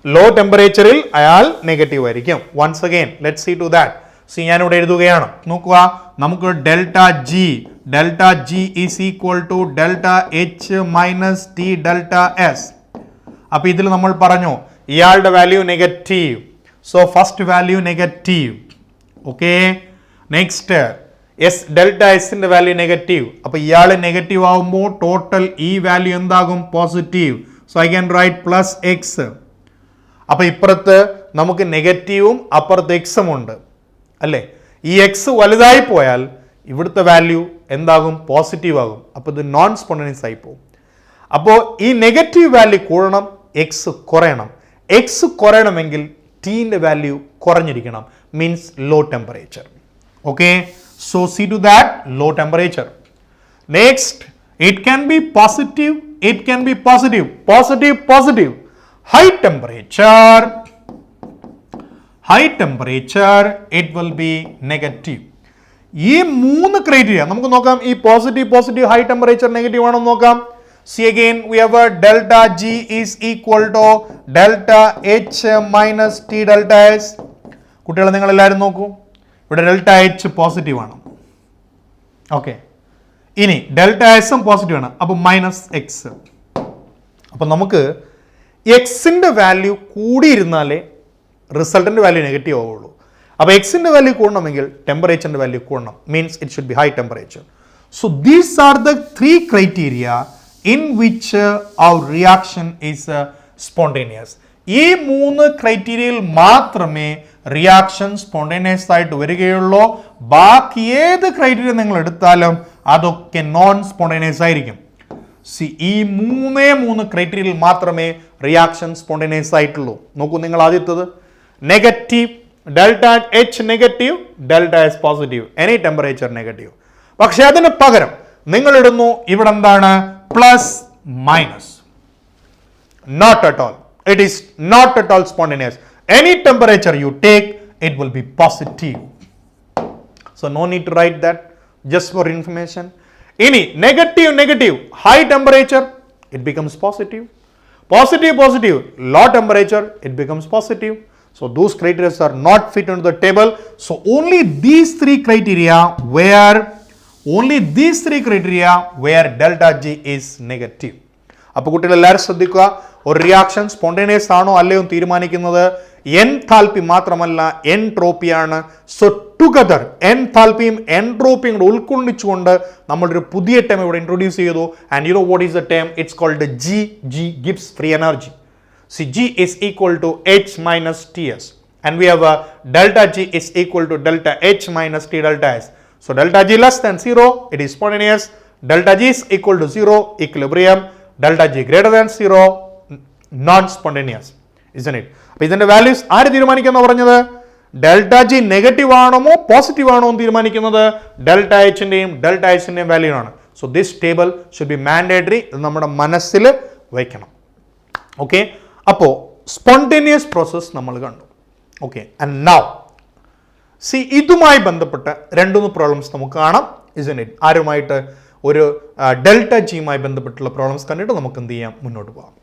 ലോ ടെമ്പറേച്ചറിൽ അയാൾ നെഗറ്റീവ് ആയിരിക്കും. Once again let's see to that. See ഞാനിവിടെ എഴുതുകയാണ്. നോക്കുക, നമുക്ക് delta G is equal to delta H minus T delta S. അപ്പോൾ ഇതിൽ നമ്മൾ പറഞ്ഞു ഇയാളുടെ value negative. So first value negative. Okay, next S delta എസിന്റെ വാല്യൂ നെഗറ്റീവ്. അപ്പോൾ ഇയാൾ നെഗറ്റീവ് ആകുമ്പോൾ ടോട്ടൽ ഈ വാല്യൂ എന്താകും? Positive. So I can right plus X. അപ്പോൾ ഇപ്പുറത്ത് നമുക്ക് നെഗറ്റീവും അപ്പുറത്ത് എക്സും ഉണ്ട് അല്ലേ? ഈ എക്സ് വലുതായി പോയാൽ ഇവിടുത്തെ വാല്യൂ എന്താകും? പോസിറ്റീവ് ആകും. അപ്പോൾ ഇത് നോൺ സ്പോണ്ടേനിയസ് ആയി പോകും. അപ്പോൾ ഈ നെഗറ്റീവ് വാല്യൂ കൂടണം, എക്സ് കുറയണം. എക്സ് കുറയണമെങ്കിൽ ടീൻ്റെ വാല്യൂ കുറഞ്ഞിരിക്കണം, means low temperature. Okay, so see to that low temperature. Next, it can be positive, it can be positive, positive, positive. High temperature, it will be negative. ഈ മൂന്ന് criteria നമുക്ക് നോക്കാം. ഈ positive, positive, high temperature, negative ആണെന്ന് നോക്കാം. See again, we have a delta G is equal to delta H minus T delta S. കുട്ടികളെ നിങ്ങൾ എല്ലാവരും നോക്കൂ, ഇവിടെ ഡെൽറ്റ എച്ച് പോസിറ്റീവ് ആണ്. ഓക്കെ, ഇനി ഡെൽറ്റ എസും പോസിറ്റീവ് ആണ്, അപ്പോൾ മൈനസ് എക്സ്. അപ്പോൾ നമുക്ക് എക്സിൻ്റെ വാല്യൂ കൂടിയിരുന്നാലേ റിസൾട്ടിൻ്റെ വാല്യൂ നെഗറ്റീവ് ആവുള്ളൂ. അപ്പോൾ എക്സിൻ്റെ വാല്യൂ കൂടണമെങ്കിൽ ടെമ്പറേച്ചറിൻ്റെ വാല്യൂ കൂടണം, means it should be high temperature. So these are the 3 criteria in which our reaction is spontaneous. ഈ 3 ക്രൈറ്റീരിയയിൽ മാത്രമേ റിയാക്ഷൻ സ്പോണ്ടേനിയസ് ആയിട്ട് വരികയുള്ളൂ. ബാക്കി ഏത് ക്രൈറ്റീരിയ നിങ്ങൾ എടുത്താലും അതൊക്കെ നോൺ സ്പോണ്ടേനിയസ് ആയിരിക്കും. ഈ 3 ക്രൈറ്റീരിയയിൽ മാത്രമേ റിയാക്ഷൻ സ്പോണ്ടേനിയസ് ആയിട്ടുള്ളൂ. നോക്കൂ, നിങ്ങൾ ആദ്യത്തത് negative, delta H negative, delta S positive, any temperature negative. പക്ഷെ അതിന് പകരം നിങ്ങൾ ഇടുന്നു ഇവിടെ എന്താണ്? Plus minus. Not at all, it is not at all spontaneous. Any temperature you take, it will be positive. So no need to write that, just for information. ഇനി negative, negative, high temperature, it becomes positive. Positive, positive, low temperature, it becomes positive. So those criteria are not fit into the table. So only these 3 criteria where delta G is negative. അപ്പോൾ കുട്ടികൾ എല്ലാവരും ശ്രദ്ധിക്കുക, ഒരു reaction spontaneous ആണോ അല്ലയോ തീരുമാനിക്കുന്നത് enthalpy മാത്രമല്ല, എൻട്രോപ്പിയാണ്. So together എൻതാൽപ്പിയും എൻട്രോപ്പിയും കൂടെ ഉൾക്കൊള്ളിച്ചുകൊണ്ട് നമ്മളൊരു പുതിയ ടേം ഇവിടെ ഇൻട്രൊഡ്യൂസ് ചെയ്തു. And you know what is the term? It's called G gives free energy. See, G is equal to H minus Ts, and we have a delta G is equal to delta H minus T delta S. So delta G less than 0, it is spontaneous. Delta G is equal to 0, equilibrium. Delta G greater than 0, non-spontaneous, isn't it? അപ്പോൾ ഇതിന്റെ values ആര് തീരുമാനിക്കുന്ന പറഞ്ഞത്? Delta G negative ആണോ positive ആണോ എന്ന് തീരുമാനിക്കുന്നത് delta എച്ചിന്റെയും delta എച്ചിന്റെയും value ആണ്. So this table should be mandatory, ഇത് നമ്മുടെ മനസ്സിൽ വയ്ക്കണം. ഓക്കെ, അപ്പോൾ സ്പോണ്ടേനിയസ് പ്രോസസ് നമ്മൾ കണ്ടു. ഓക്കെ, ആൻഡ് നൗ സി ഇതുമായി ബന്ധപ്പെട്ട 2-3 പ്രോബ്ലംസ് നമുക്ക് കാണാം, isn't it? ആരുമായിട്ട്? ഒരു ഡെൽറ്റ ജിയുമായി ബന്ധപ്പെട്ടുള്ള പ്രോബ്ലംസ് കണ്ടിട്ട് നമുക്ക് എന്ത് ചെയ്യാം, മുന്നോട്ട് പോകാം.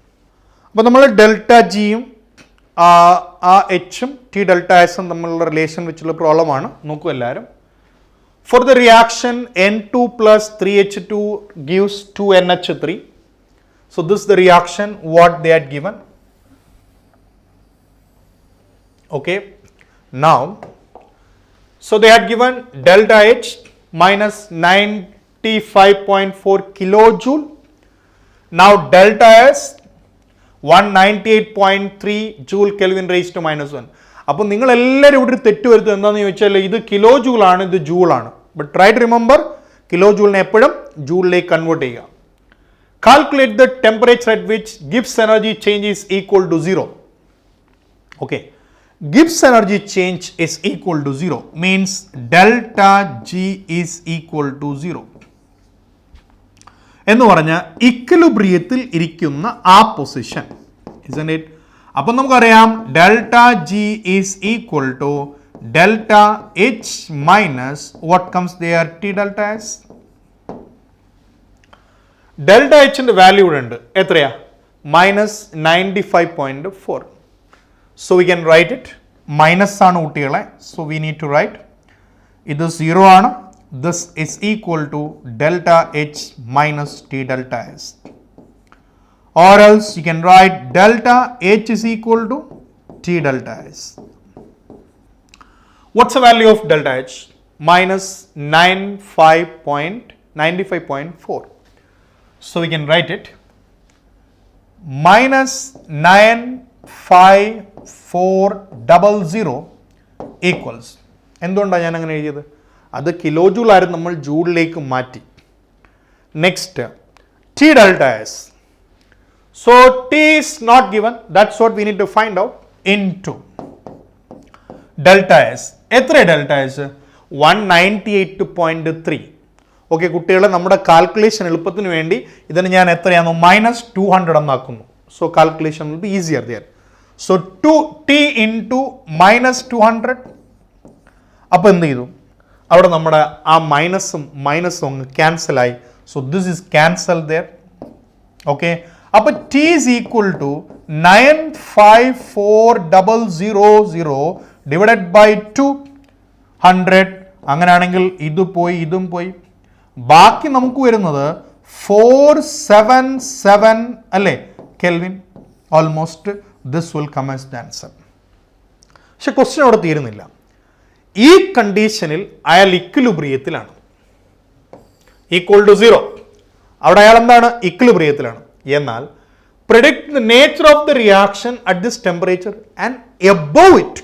അപ്പോൾ നമ്മൾ ഡെൽറ്റ ജിയും ആ എച്ചും ടി ഡെൽറ്റ എസും തമ്മിലുള്ള റിലേഷൻ വെച്ചുള്ള പ്രോബ്ലമാണ്. നോക്കൂ എല്ലാവരും. For the reaction N2 plus 3H2 gives 2NH3. So this is the reaction what they had given. Okay, now so they had given delta H minus 95.4 kilojoule. Now delta S 198.3 joule Kelvin raised to minus 1. അപ്പോൾ നിങ്ങൾ എല്ലാവരും ഇവിടെ ഒരു തെറ്റ് വരുത്തുന്നത് എന്താണെന്ന് ചോദിച്ചാൽ ഇത് കിലോ ജൂൾ ആണ്, ഇത് ജൂൾ ആണ്. But try to remember, kilo ജൂളിനെ എപ്പോഴും ജൂളിലേക്ക് കൺവേർട്ട് ചെയ്യുക. Calculate the temperature at which Gibbs energy change is equal to 0. Okay, Gibbs energy change is equal to 0 means delta G is equal to 0 എന്ന് പറഞ്ഞാൽ ഇക്വിലിബ്രിയത്തിൽ ഇരിക്കുന്ന ആ position, isn't it? അപ്പോൾ നമുക്കറിയാം delta G is equal to delta H minus what comes there T delta S. Delta എച്ചിന്റെ value ഇവിടെ ഉണ്ട്, എത്രയാ? -95.4. So we can write it. Minus ആണ് കുട്ടികളെ, so we need to write ഇത് 0 ആണ്. This is equal to delta H minus T delta S. Or else you can write delta H is equal to T delta S. What's the value of delta H? Minus 95.4. So we can write it minus 95 400 equals. എന്തുകൊണ്ടാണ് ഞാൻ അങ്ങനെ എഴുതിയത്? അത് kilo joule ആയിരുന്നു, നമ്മൾ ജൂളിലേക്ക് മാറ്റി. Next T delta S. So T is not given, that's what we need to find out, into delta S. എത്ര delta S? 198.3. Okay കുട്ടികളെ, നമ്മുടെ കാൽക്കുലേഷൻ എളുപ്പത്തിന് വേണ്ടി ഇതിന് ഞാൻ എത്രയാണോ -200 എന്നാക്കുന്നു. So calculation will be easier there. So 2T into -200. അപ്പോൾ എന്ത് ചെയ്തു? അവിടെ നമ്മുടെ ആ മൈനസും അങ്ങ് ക്യാൻസലായി. So this is cancelled. Okay, അപ്പോൾ T is equal to 954,000 divided by 200. അങ്ങനെയാണെങ്കിൽ ഇത് പോയി ഇതും പോയി. ബാക്കി നമുക്ക് വരുന്നത് 477 അല്ലേ Kelvin. Almost this will come as the answer. പക്ഷെ ക്വസ്റ്റ്യൻ അവിടെ തീരുന്നില്ല. ഈ കണ്ടീഷനിൽ അയാൾ ഇക്വിലിബ്രിയത്തിലാണ്, ഈക്വൽ ടു 0. അവിടെ അയാൾ എന്താണ്? ഇക്വിലിബ്രിയത്തിലാണ്. എന്നാൽ predict the nature of the reaction at this temperature and above it.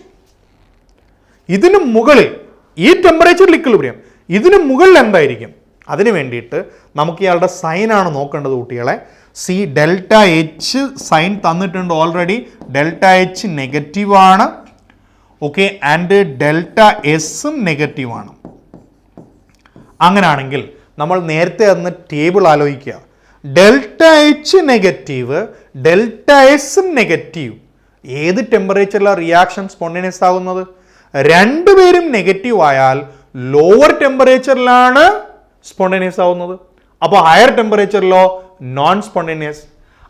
ഇതിന് മുകളിൽ, ഈ ടെമ്പറേച്ചറിൽ ഇക്വിലിബ്രിയം, ഇതിന് മുകളിൽ എന്തായിരിക്കും? അതിന് വേണ്ടിയിട്ട് നമുക്ക് ഇയാളുടെ സൈനാണ് നോക്കേണ്ടത് കുട്ടികളെ. സി ഡെൽറ്റ എച്ച് സൈൻ തന്നിട്ടുണ്ട് ഓൾറെഡി. ഡെൽറ്റ എച്ച് നെഗറ്റീവാണ്. ഓക്കെ, ആൻഡ് ഡെൽറ്റ എസും നെഗറ്റീവാണ്. അങ്ങനെയാണെങ്കിൽ നമ്മൾ നേരത്തെ തന്ന ടേബിൾ ആലോചിക്കുക. ഡെൽറ്റ എച്ച് നെഗറ്റീവ്, ഡെൽറ്റ എസും നെഗറ്റീവ്. ഏത് ടെമ്പറേച്ചറിലാണ് റിയാക്ഷൻ സ്പോണ്ടേനിയസ് ആകുന്നത്? രണ്ടുപേരും നെഗറ്റീവ് ആയാൽ ലോവർ ടെമ്പറേച്ചറിലാണ് സ്പോണ്ടേനിയസ് ആവുന്നത്. അപ്പോൾ ഹയർ ടെമ്പറേച്ചറിലോ നോൺ സ്പോണ്ടേനിയസ്.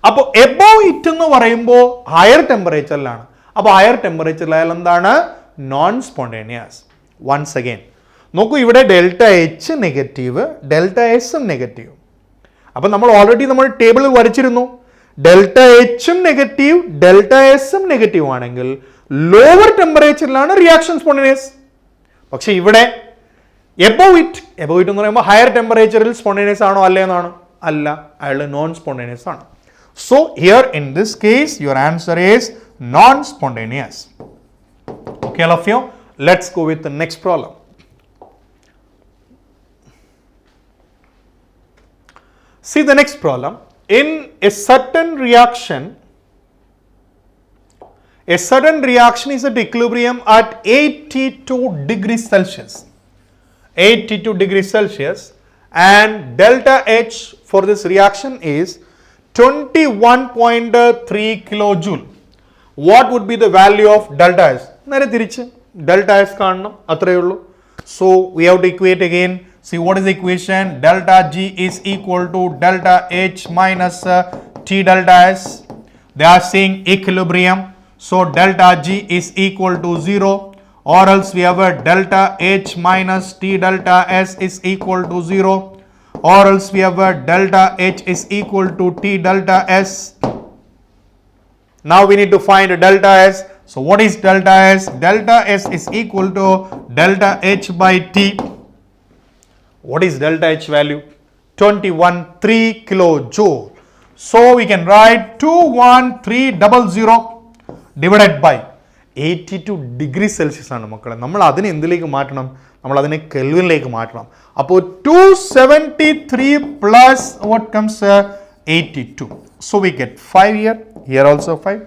അപ്പോൾ എബോവ് ഇറ്റ് എന്ന് പറയുമ്പോൾ ഹയർ ടെമ്പറേച്ചറിലാണ്. അപ്പോൾ ഹയർ ടെമ്പറേച്ചറിലായാൽ എന്താണ്? Non spontaneous. വൺസ് അഗൈൻ നോക്കൂ, ഇവിടെ ഡെൽറ്റ എച്ച് നെഗറ്റീവ്, ഡെൽറ്റ എസും നെഗറ്റീവ്. അപ്പം നമ്മൾ ഓൾറെഡി നമ്മൾ ടേബിളിൽ വരച്ചിരുന്നു. ഡെൽറ്റ എച്ചും നെഗറ്റീവ്, ഡെൽറ്റ എസും നെഗറ്റീവ് ആണെങ്കിൽ ലോവർ ടെമ്പറേച്ചറിലാണ് റിയാക്ഷൻ സ്പോണ്ടേനിയസ്. പക്ഷെ ഇവിടെ എബോവ് ഇറ്റ് എന്ന് പറയുമ്പോൾ ഹയർ ടെമ്പറേച്ചറിൽ സ്പോണ്ടേനിയസ് ആണോ അല്ലേ എന്നാണ്? അല്ല, അയാൾ നോൺ സ്പോണ്ടേനിയസ് ആണ്. So here in this case your answer is known spontaneous. Okay all of you, let's go with the next problem. See the next problem. In a certain reaction is at equilibrium at 82 degrees Celsius. 82 degrees Celsius, and delta H for this reaction is 21.3 kilojoule. What would be the value of delta S? നേരെ തിരിച്ച് delta S കാണണം, അത്രയേ ഉള്ളൂ. So we have to equate again. See what is the equation? Delta G is equal to delta H minus T delta S. They are saying equilibrium. So delta G is equal to 0, or else we have a delta H minus T delta S is equal to 0, or else we have a delta H is equal to T delta S. Now we need to find delta S. So what is delta S? Delta S is equal to delta H by T. What is delta H value? 21.3 kilojoule. So we can write 21300 divided by 82 degree Celsius ആണ് മക്കളെ. നമ്മൾ അതിനെ എന്തിലേക്ക് മാറ്റണം? നമ്മൾ അതിനെ കെൽവിനിലേക്ക് മാറ്റണം. അപ്പോൾ 273 plus what comes 82. So we get 5 here. Here also 5.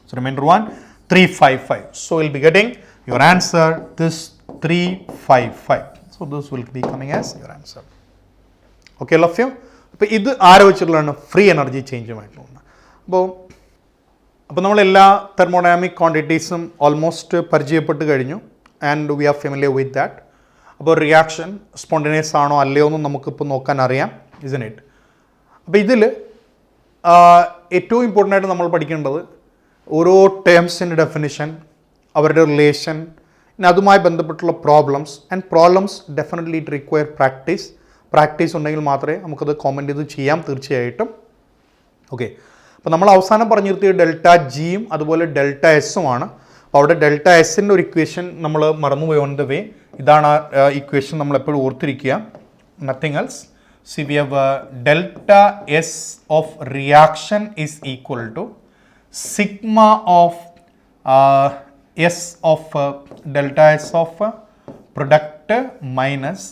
So remainder 1, 355. So we'll be getting your answer, this 355. So this will be coming as your answer. Okay, love you. അപ്പോൾ ഇത് ആരെ വെച്ചിട്ടുള്ളതാണ്? ഫ്രീ എനർജി ചേഞ്ചുമായിട്ടുള്ള. അപ്പോൾ നമ്മളെല്ലാ thermodynamic ക്വാണ്ടിറ്റീസും almost പരിചയപ്പെട്ട് കഴിഞ്ഞു, and we are familiar with that. അപ്പോൾ റിയാക്ഷൻ സ്പോണ്ടേനിയസ് ആണോ അല്ലയോ എന്ന് നമുക്കിപ്പോൾ നോക്കാൻ അറിയാം, ഇസൻ ഇറ്റ്. അപ്പോൾ ഇതിൽ ഏറ്റവും ഇമ്പോർട്ടൻ്റ് ആയിട്ട് നമ്മൾ പഠിക്കേണ്ടത് ഓരോ ടേംസിൻ്റെ ഡെഫിനിഷൻ, അവരുടെ റിലേഷൻ, പിന്നെ അതുമായി ബന്ധപ്പെട്ടുള്ള problems. And problems definitely it require practice ഉണ്ടെങ്കിൽ മാത്രമേ നമുക്കത് കോമൻറ്റ് ചെയ്ത് ചെയ്യാം തീർച്ചയായിട്ടും. ഓക്കെ, അപ്പോൾ നമ്മൾ അവസാനം പറഞ്ഞു നിർത്തിയത് ഡെൽറ്റ ജിയും അതുപോലെ ഡെൽറ്റ എസുമാണ്. അപ്പോൾ അവിടെ ഡെൽറ്റ എസിൻ്റെ ഒരു ഇക്വേഷൻ നമ്മൾ മറന്നുപോയി ഓൺ ദ വേ. ഇതാണ് ആ ഇക്വേഷൻ നമ്മൾ എപ്പോഴും ഓർത്തിരിക്കുക. Nothing else. See we have delta S of reaction is equal to sigma of S of delta S of product minus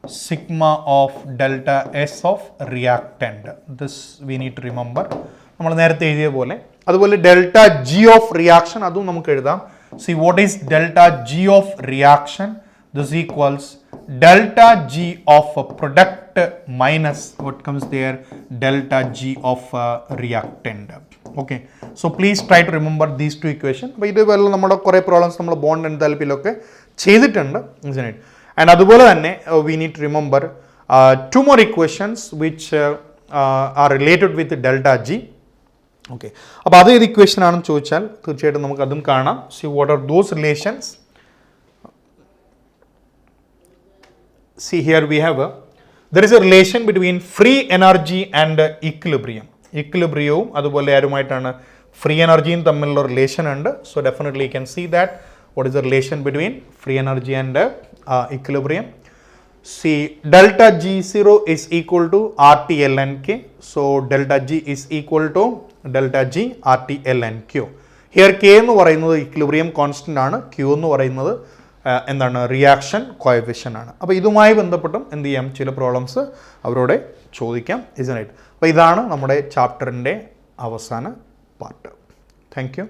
sigma of delta S of reactant. This we need to remember. നമ്മൾ നേരത്തെ എഴുതിയ പോലെ അതുപോലെ delta G of reaction അതും നമുക്ക് എഴുതാം. See what is delta G of reaction? This equals delta G of product minus what comes there delta G of reactant. Okay, so please try to remember these two equations. അപ്പോൾ ഇതുപോലെ നമ്മുടെ കുറേ problems നമ്മൾ bond എൻതാൽപ്പിയിലൊക്കെ ചെയ്തിട്ടുണ്ട്, and അതുപോലെ തന്നെ we need to remember two more equations which are related with delta G. Okay, അപ്പോൾ അത് ഏത് ഇക്വേഷൻ ആണെന്ന് ചോദിച്ചാൽ തീർച്ചയായിട്ടും നമുക്ക് അതും കാണാം. See what are those relations? See here we have there is a relation between free energy and equilibrium. Equilibrium അതുപോലെ ആരുമായിട്ടാണ് ഫ്രീ എനർജിയും തമ്മിലുള്ള റിലേഷൻ ഉണ്ട്. So definitely you can see that what is the relation between free energy and equilibrium. See delta G0 is equal to RT ln K. So delta G is equal to delta G RT ln Q. Here K എന്ന് പറയുന്നത് equilibrium constant ആണ്, Q എന്ന് പറയുന്നത് എന്താണ് reaction coefficient ആണ്. അപ്പോൾ ഇതുമായി ബന്ധപ്പെട്ടും എന്ത് ചെയ്യാം, ചില പ്രോബ്ലംസ് അവരോട് ചോദിക്കാം, ഇസ്നറ്റ്. അപ്പോൾ ഇതാണ് നമ്മുടെ ചാപ്റ്ററിൻ്റെ അവസാന പാർട്ട്. Thank you.